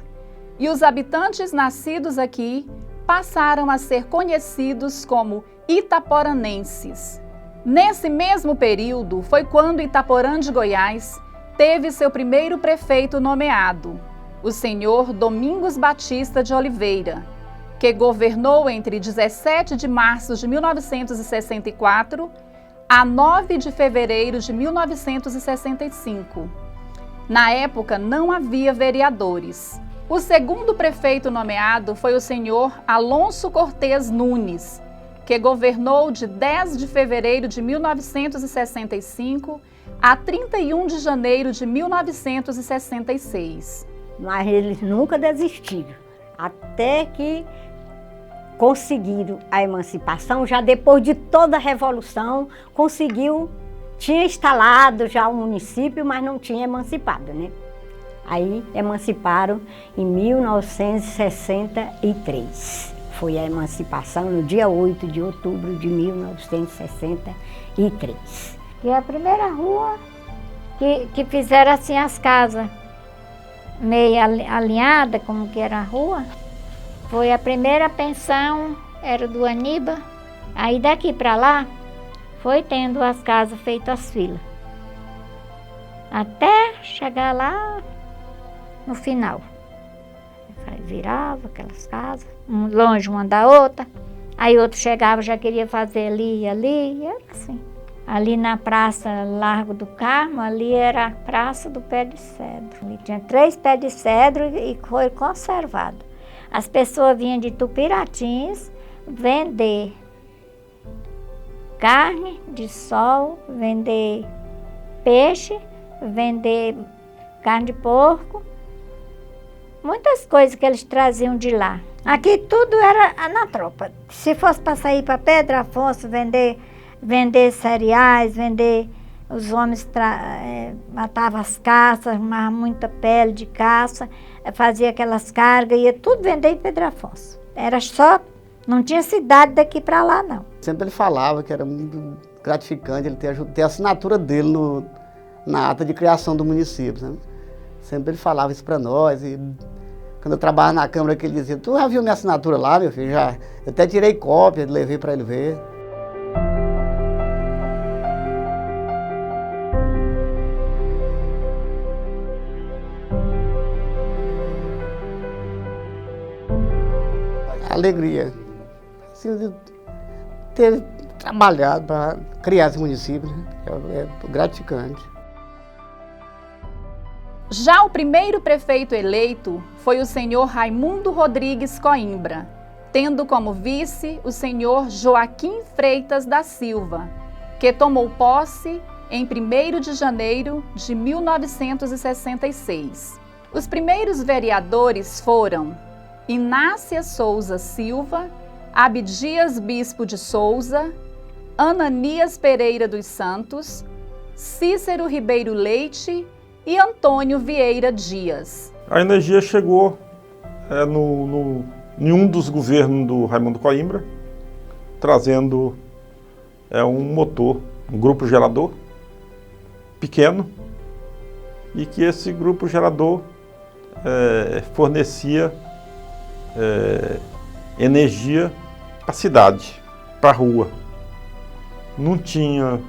E os habitantes nascidos aqui passaram a ser conhecidos como itaporanenses. Nesse mesmo período foi quando Itaporã de Goiás teve seu primeiro prefeito nomeado, o senhor Domingos Batista de Oliveira, que governou entre 17 de março de 1964 a 9 de fevereiro de 1965. Na época não havia vereadores. O segundo prefeito nomeado foi o senhor Alonso Cortez Nunes, que governou de 10 de fevereiro de 1965 a 31 de janeiro de 1966. Mas eles nunca desistiram, até que conseguiram a emancipação. Já depois de toda a Revolução, tinha instalado já o município, mas não tinha emancipado, né? Aí emanciparam em 1963. Foi a emancipação no dia 8 de outubro de 1963. E a primeira rua que fizeram assim as casas meio alinhada, como que era a rua, foi a primeira pensão, era do Aníbal. Aí daqui para lá foi tendo as casas feitas as filas, até chegar lá no final. Aí virava aquelas casas, longe uma da outra. Aí outro chegava, já queria fazer ali e ali, e era assim. Ali na Praça Largo do Carmo, ali era a Praça do Pé de Cedro. Ali tinha 3 pés de cedro e foi conservado. As pessoas vinham de Tupiratins vender carne de sol, vender peixe, vender carne de porco, muitas coisas que eles traziam de lá. Aqui tudo era na tropa. Se fosse para sair para Pedro Afonso vender cereais, os homens matavam as caças, arrumavam muita pele de caça, fazia aquelas cargas, ia tudo vender em Pedro Afonso. Era só, não tinha cidade daqui para lá, não. Sempre ele falava que era muito gratificante ele ter a assinatura dele na ata de criação do município, sabe? Sempre ele falava isso para nós. E quando eu trabalhava na Câmara, que ele dizia: tu já viu minha assinatura lá, meu filho? Já. Eu até tirei cópia, levei para ele ver. Alegria, assim, de ter trabalhado para criar esse município, né? É gratificante. Já o primeiro prefeito eleito foi o senhor Raimundo Rodrigues Coimbra, tendo como vice o senhor Joaquim Freitas da Silva, que tomou posse em 1º de janeiro de 1966. Os primeiros vereadores foram Inácia Souza Silva, Abdias Bispo de Souza, Ananias Pereira dos Santos, Cícero Ribeiro Leite e Antônio Vieira Dias. A energia chegou em um dos governos do Raimundo Coimbra, trazendo um motor, um grupo gerador pequeno, e que esse grupo gerador fornecia energia para a cidade, para a rua. Não tinha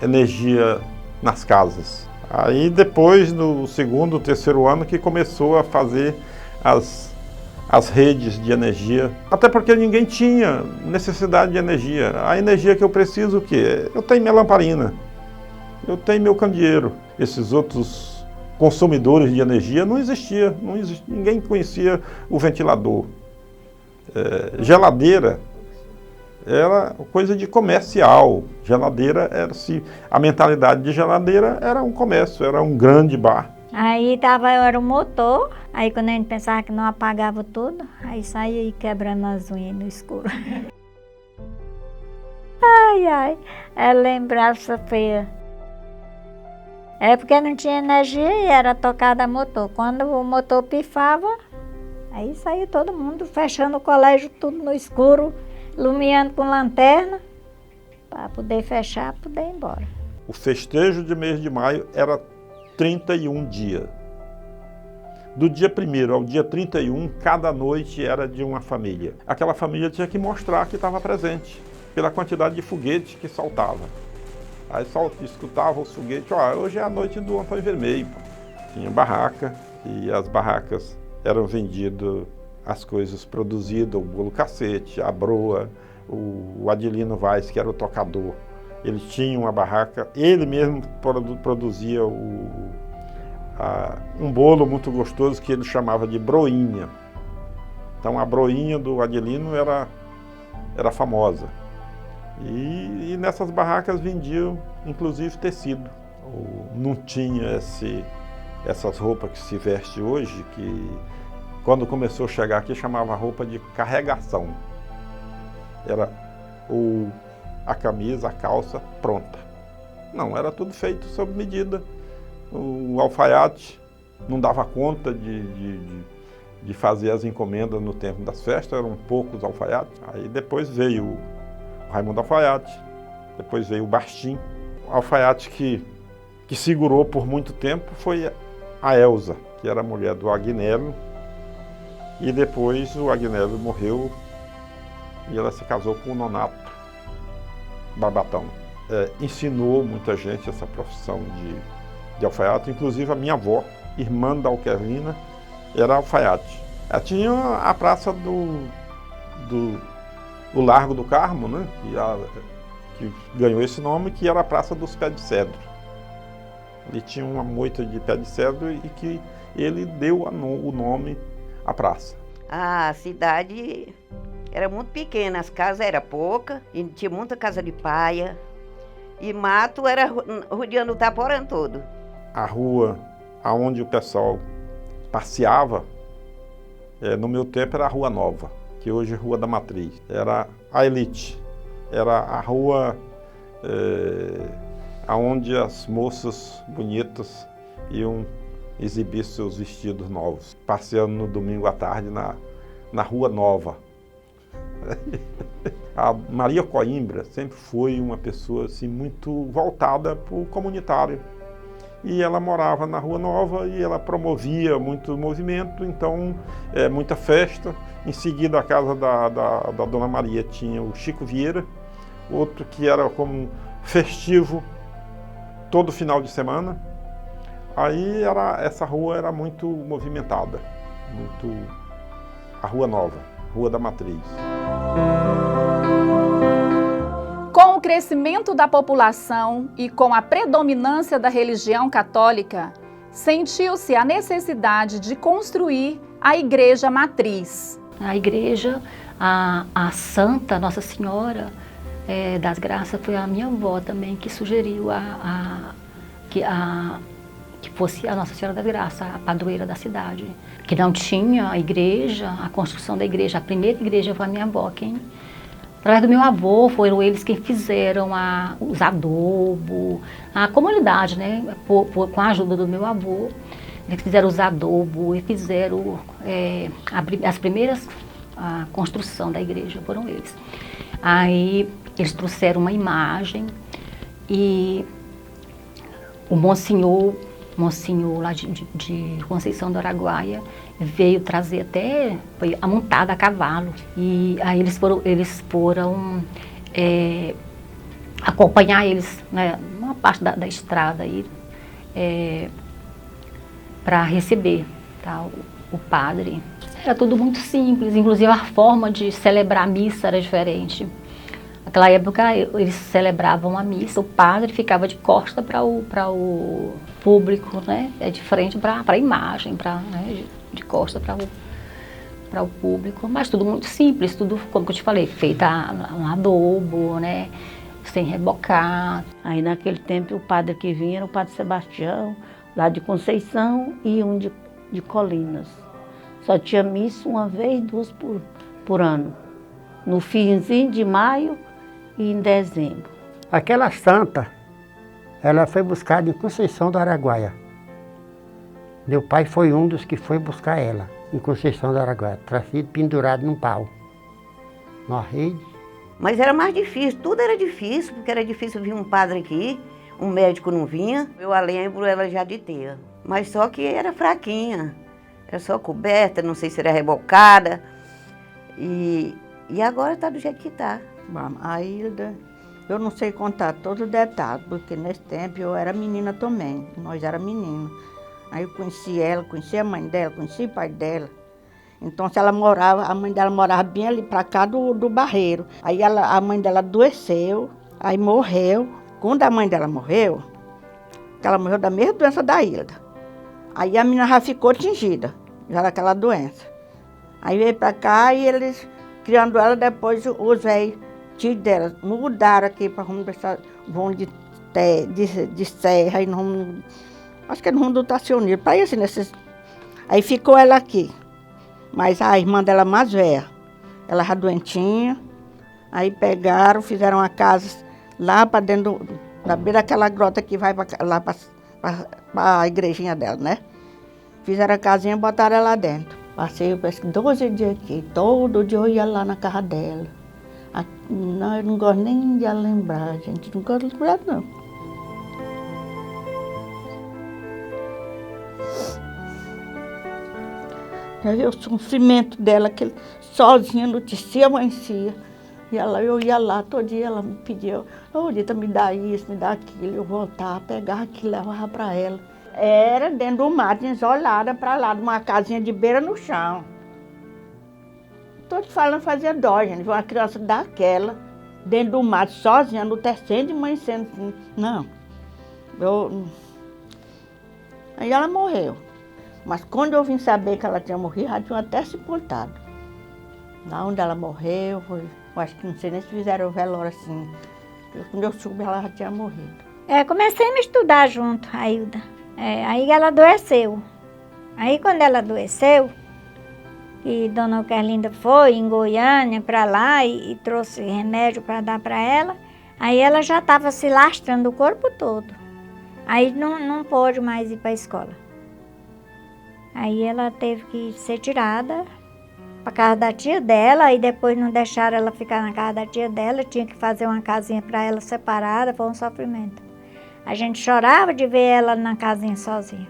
energia nas casas. Aí depois, no 2º, 3º ano, que começou a fazer as redes de energia. Até porque ninguém tinha necessidade de energia. A energia que eu preciso, o quê? Eu tenho minha lamparina, eu tenho meu candeeiro. Esses outros consumidores de energia não existia, ninguém conhecia o ventilador. Geladeira era coisa de comercial. Geladeira a mentalidade de geladeira era um comércio, era um grande bar. Aí era o motor, aí quando a gente pensava que não apagava tudo, aí saía aí quebrando as unhas no escuro. Ai, é lembrança feia. É porque não tinha energia e era tocada a motor. Quando o motor pifava, aí saía todo mundo fechando o colégio tudo no escuro, iluminando com lanterna, para poder fechar, poder ir embora. O festejo de mês de maio era 31 dias. Do dia 1º ao dia 31, cada noite era de uma família. Aquela família tinha que mostrar que estava presente, pela quantidade de foguetes que saltava. Aí só escutava os foguetes, hoje é a noite do Antônio Vermelho. Tinha barraca, e as barracas eram vendidas, as coisas produzidas, o bolo cacete, a broa, o Adilino Vaz, que era o tocador. Ele tinha uma barraca, ele mesmo produzia um bolo muito gostoso que ele chamava de broinha. Então a broinha do Adilino era famosa. E nessas barracas vendiam inclusive tecido. Não tinha essas roupas que se veste hoje, que quando começou a chegar aqui chamava roupa de carregação. Era a camisa, a calça pronta. Não, era tudo feito sob medida. O alfaiate não dava conta de fazer as encomendas no tempo das festas, eram poucos alfaiates. Aí depois veio o Raimundo Alfaiate, depois veio o Bastim. O alfaiate que segurou por muito tempo foi a Elza, que era a mulher do Agnello, e depois o Agnello morreu e ela se casou com o Nonato Barbatão. Ensinou muita gente essa profissão de alfaiate, inclusive a minha avó, irmã da Alquervina, era alfaiate. Tinha a praça do Largo do Carmo, né, que ganhou esse nome, que era a Praça dos Pés de Cedro. Ele tinha uma moita de pé de cedro e que ele deu o nome à praça. A cidade era muito pequena, as casas eram poucas, e tinha muita casa de paia, e mato era rodeando o Itaporã todo. A rua onde o pessoal passeava, no meu tempo era a Rua Nova, que hoje é Rua da Matriz. Era a elite, era a rua onde as moças bonitas iam exibir seus vestidos novos, passeando no domingo à tarde na Rua Nova. A Maria Coimbra sempre foi uma pessoa assim, muito voltada para o comunitário. E ela morava na Rua Nova e ela promovia muito movimento, então muita festa. Em seguida, a casa da Dona Maria tinha o Chico Vieira, outro que era como festivo todo final de semana. Aí essa rua era muito movimentada, a Rua Nova, Rua da Matriz. Com o crescimento da população e com a predominância da religião católica, sentiu-se a necessidade de construir a igreja matriz. A igreja, a Santa Nossa Senhora das Graças, foi a minha avó também que sugeriu que fosse a Nossa Senhora das Graças, a padroeira da cidade. Que não tinha a igreja, a construção da igreja, a primeira igreja foi a minha avó quem... Através do meu avô, foram eles que fizeram os adobos, a comunidade, né? Com a ajuda do meu avô, eles fizeram os adobos e fizeram as primeiras construção da igreja, foram eles. Aí eles trouxeram uma imagem e o Monsenhor lá de Conceição do Araguaia veio trazer foi amontada a cavalo. E aí eles foram acompanhar eles, né, numa parte da estrada aí, para receber, tá, o padre. Era tudo muito simples, inclusive a forma de celebrar a missa era diferente. Naquela época eles celebravam a missa, o padre ficava de costa para o público, né? De frente para a imagem, né? De costa para para o público, mas tudo muito simples, tudo, como eu te falei, feito um adobo, né? Sem rebocar. Aí naquele tempo o padre que vinha era o padre Sebastião, lá de Conceição, e um de Colinas. Só tinha missa uma vez, duas por ano. No finzinho de maio e em dezembro. Aquela santa, ela foi buscada em Conceição do Araguaia. Meu pai foi um dos que foi buscar ela, em Conceição do Araguaia, trazido pendurado num pau, numa rede. Mas era mais difícil, tudo era difícil, porque era difícil vir um padre aqui, um médico não vinha. Eu a lembro ela já de ter, mas só que era fraquinha, era só coberta, não sei se era rebocada. E agora está do jeito que está. A Hilda, eu não sei contar todos os detalhes, porque nesse tempo eu era menina também, nós era menino. Aí eu conheci ela, conheci a mãe dela, conheci o pai dela. Então, se ela morava, a mãe dela morava bem ali para cá do Barreiro. Aí a mãe dela adoeceu, aí morreu. Quando a mãe dela morreu, ela morreu da mesma doença da Hilda. Aí a menina já ficou atingida, já era aquela doença. Aí veio para cá e eles, criando ela, depois os velhos, tios dela, mudaram aqui para rumo de serra, e no, acho que é no rumo do Tacioneiro, para isso, nesses. Aí ficou ela aqui. Mas a irmã dela mais velha, ela já doentinha, aí pegaram, fizeram uma casa lá para dentro, na beira daquela grota que vai lá para a igrejinha dela, né? Fizeram a casinha e botaram ela lá dentro. Passei, eu penso, 12 dias aqui, todo dia eu ia lá na casa dela. Não, eu não gosto nem de lembrar, gente, não gosto de lembrar, não. Já viu o sofrimento dela, que sozinha, notícia, amanhecia. E eu ia lá, todo dia ela me pedia, Rita, me dá isso, me dá aquilo. Eu voltava, pegava aquilo, levava para ela. Era dentro do mato, isolada para lá, de uma casinha de beira no chão. Estou te falando, fazia dó, gente, ver uma criança daquela, dentro do mato, sozinha, anoitecendo e amanhecendo. Não. Aí ela morreu. Mas quando eu vim saber que ela tinha morrido, já tinha até sepultado. Lá onde ela morreu, eu acho que não sei nem se fizeram o velório assim. Quando eu soube, ela já tinha morrido. Comecei a me estudar junto, a Hilda. Aí ela adoeceu. Aí quando ela adoeceu, e Dona Kerlinda foi em Goiânia para lá e trouxe remédio para dar para ela, aí ela já estava se lastrando o corpo todo. Aí não pôde mais ir para a escola. Aí ela teve que ser tirada para casa da tia dela, e depois não deixaram ela ficar na casa da tia dela, tinha que fazer uma casinha para ela separada, foi um sofrimento. A gente chorava de ver ela na casinha sozinha.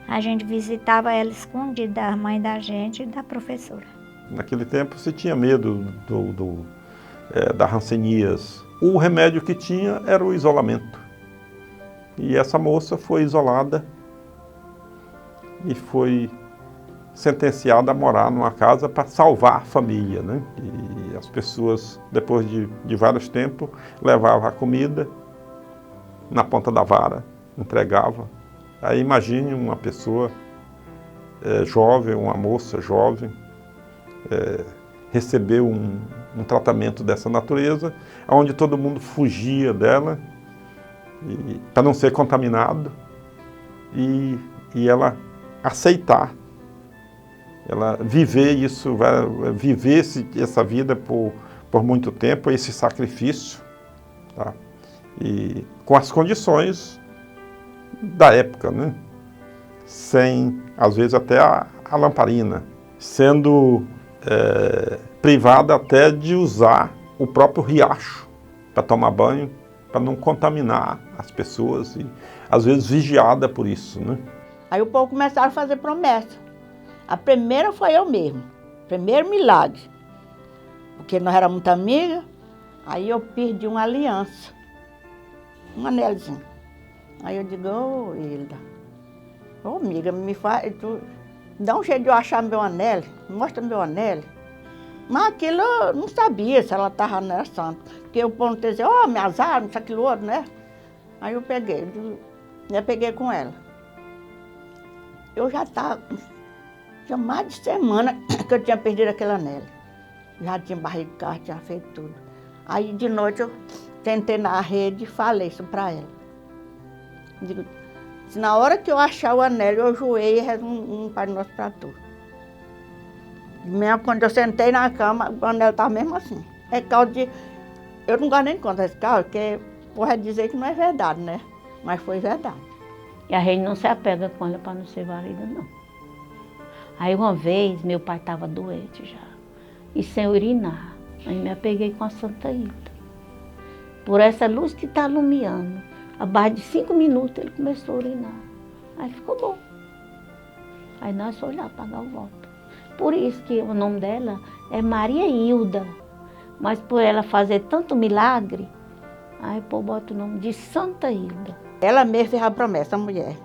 A gente visitava ela escondida da mãe da gente e da professora. Naquele tempo se tinha medo da hanseníase. O remédio que tinha era o isolamento. E essa moça foi isolada e foi sentenciada a morar numa casa para salvar a família, né? E as pessoas, depois de vários tempos, levavam a comida na ponta da vara, entregavam. Aí imagine uma pessoa jovem, uma moça jovem, receber um tratamento dessa natureza, onde todo mundo fugia dela, para não ser contaminado, e ela aceitar, ela viver isso, viver essa vida por muito tempo, esse sacrifício, tá? E com as condições da época, né? Sem, às vezes, até a lamparina, sendo privada até de usar o próprio riacho para tomar banho, para não contaminar as pessoas, e às vezes vigiada por isso, né? Aí o povo começaram a fazer promessa. A primeira foi eu mesmo, primeiro milagre. Porque nós éramos muito amigas, aí eu perdi uma aliança, um anelzinho. Aí eu digo, ô Hilda, ô amiga, me faz, dá um jeito de eu achar meu anel, mostra meu anel. Mas aquilo eu não sabia se ela estava nela santa. Porque o povo dizia, ó, minhas armas, aquilo outro, né? Aí eu peguei com ela. Eu já estava tinha mais de semana que eu tinha perdido aquele anel. Já tinha barriga de carro, tinha feito tudo. Aí de noite eu tentei na rede e falei isso para ela. Digo, se na hora que eu achar o anel, eu ajoelho e rezo um Pai Nosso para tu. Mesmo quando eu sentei na cama, o anel estava mesmo assim. É causa de... Eu não gosto nem de contar esse caso, porque porra dizer que não é verdade, né? Mas foi verdade. E a gente não se apega com ela para não ser válida, não. Aí uma vez, meu pai estava doente já, e sem urinar. Aí me apeguei com a Santa Hilda. Por essa luz que está iluminando, abaixo de 5 minutos ele começou a urinar. Aí ficou bom. Aí nós fomos lá pagar o voto. Por isso que o nome dela é Maria Hilda. Mas por ela fazer tanto milagre, aí o povo bota o nome de Santa Hilda. Ela mesma fez a promessa, a mulher.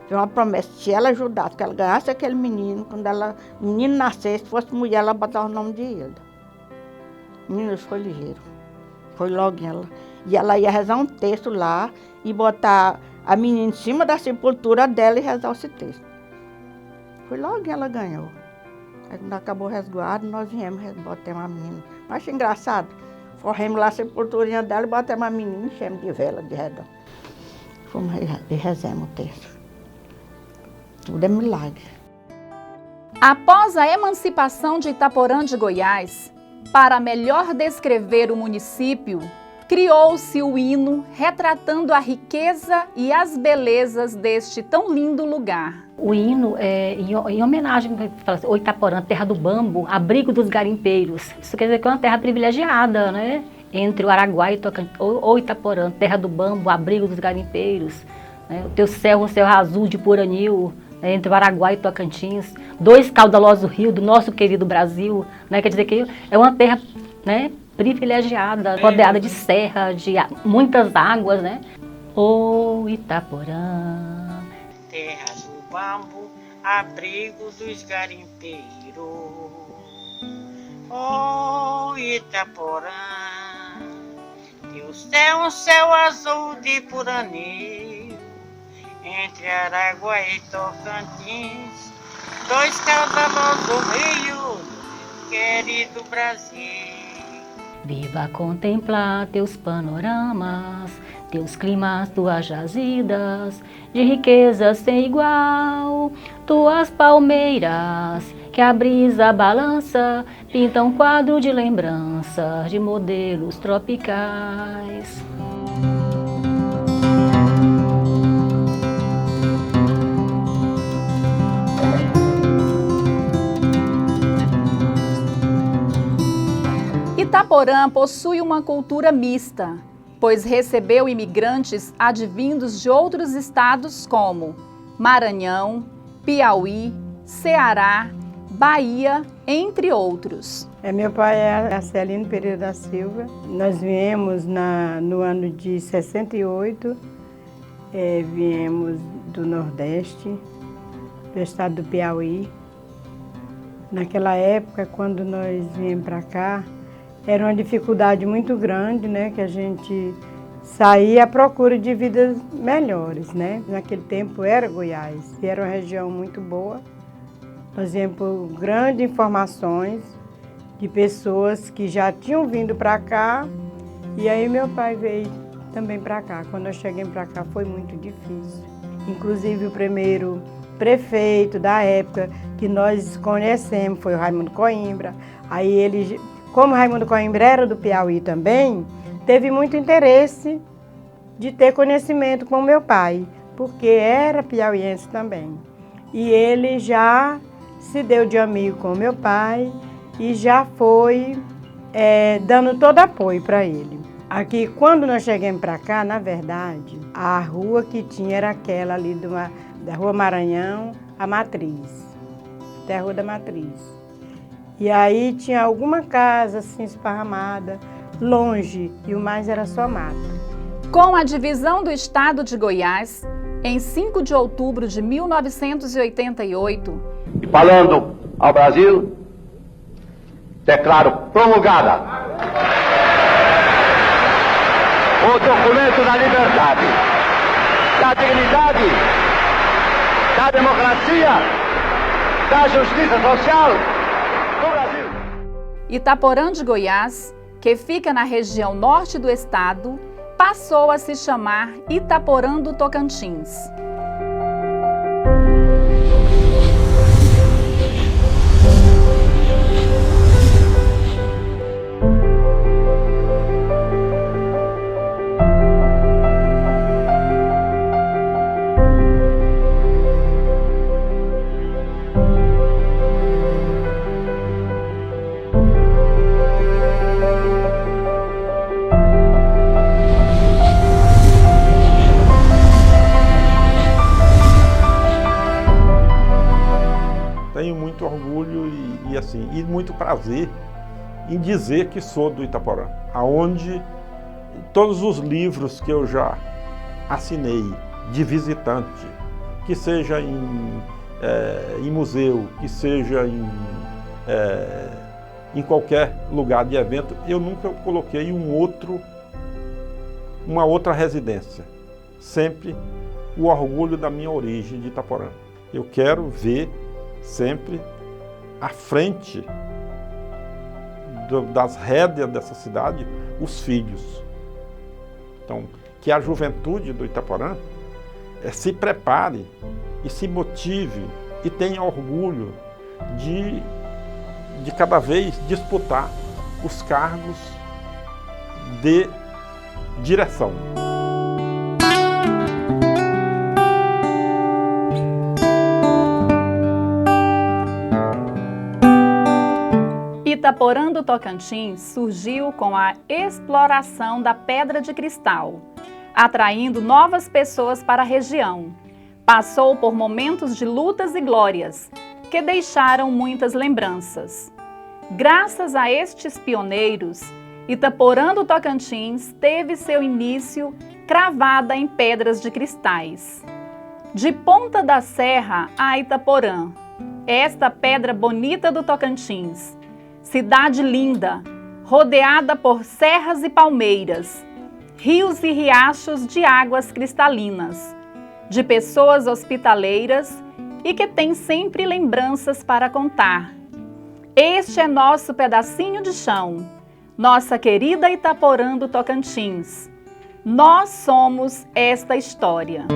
Fez uma promessa, se ela ajudasse, que ela ganhasse aquele menino, quando o menino nascesse, se fosse mulher, ela botava o nome de Hilda. O menino foi ligeiro. Foi logo ela. E ela ia rezar um texto lá e botar a menina em cima da sepultura dela e rezar esse texto. Foi logo ela ganhou. Aí quando acabou o resguardo, nós viemos e botamos a menina. Mas achei engraçado. Corremos lá a sepulturinha dela e botamos a menina, enchemos de vela, de redor. Fomos e rezamos o texto. Tudo é milagre. Após a emancipação de Itaporã de Goiás, para melhor descrever o município, criou-se o hino retratando a riqueza e as belezas deste tão lindo lugar. O hino é em homenagem ao Itaporã, terra do bambu, abrigo dos garimpeiros. Isso quer dizer que é uma terra privilegiada, né? Entre o Araguaia e Tocantins, ou Itaporã, terra do bambu, abrigo dos garimpeiros. Né? O teu céu, um céu azul de Puranil, né? Entre o Araguaia e Tocantins. 2 caudalosos rios do nosso querido Brasil. Né? Quer dizer que é uma terra, né, privilegiada, rodeada de serra, de muitas águas, né? Ô Itaporã, terra do bambu, abrigo dos garimpeiros. Ô Itaporã, teu céu um céu azul de Puranil, entre Araguaia e Tocantins, 2 caudalosos rios, querido Brasil. Viva contemplar teus panoramas, teus climas, tuas jazidas, de riqueza sem igual, tuas palmeiras, que a brisa balança, pintam um quadro de lembranças de modelos tropicais. Itaporã possui uma cultura mista, pois recebeu imigrantes advindos de outros estados como Maranhão, Piauí, Ceará, Bahia, entre outros. Meu pai é Arcelino Pereira da Silva. Nós viemos no ano de 68, viemos do Nordeste, do estado do Piauí. Naquela época, quando nós viemos para cá, era uma dificuldade muito grande, né, que a gente saía à procura de vidas melhores, né? Naquele tempo era Goiás, e era uma região muito boa. Nós viemos por grandes informações de pessoas que já tinham vindo para cá, e aí meu pai veio também para cá. Quando nós chegamos para cá foi muito difícil. Inclusive o primeiro prefeito da época que nós conhecemos foi o Raimundo Coimbra. Aí ele, como o Raimundo Coimbra era do Piauí também, teve muito interesse de ter conhecimento com meu pai, porque era piauiense também. E ele já se deu de amigo com meu pai e já foi dando todo apoio para ele. Aqui, quando nós chegamos para cá, na verdade, a rua que tinha era aquela ali da Rua Maranhão, a Matriz, até a Rua da Matriz. E aí tinha alguma casa assim esparramada, longe, e o mais era só mato. Com a divisão do estado de Goiás, em 5 de outubro de 1988... E falando ao Brasil, declaro promulgada o documento da liberdade, da dignidade, da democracia, da justiça social do Brasil. Itaporã de Goiás, que fica na região norte do estado, passou a se chamar Itaporã do Tocantins. Tenho muito orgulho e muito prazer em dizer que sou do Itaporã, aonde todos os livros que eu já assinei de visitante, que seja em museu, que seja em qualquer lugar de evento, eu nunca coloquei uma outra residência. Sempre o orgulho da minha origem de Itaporã. Eu quero ver sempre à frente das rédeas dessa cidade os filhos. Então, que a juventude do Itaporã se prepare e se motive e tenha orgulho de cada vez disputar os cargos de direção. Itaporã do Tocantins surgiu com a exploração da pedra de cristal, atraindo novas pessoas para a região. Passou por momentos de lutas e glórias, que deixaram muitas lembranças. Graças a estes pioneiros, Itaporã do Tocantins teve seu início cravada em pedras de cristais. De Ponta da Serra a Itaporã, esta pedra bonita do Tocantins, cidade linda, rodeada por serras e palmeiras, rios e riachos de águas cristalinas, de pessoas hospitaleiras e que tem sempre lembranças para contar. Este é nosso pedacinho de chão, nossa querida Itaporã do Tocantins. Nós somos esta história.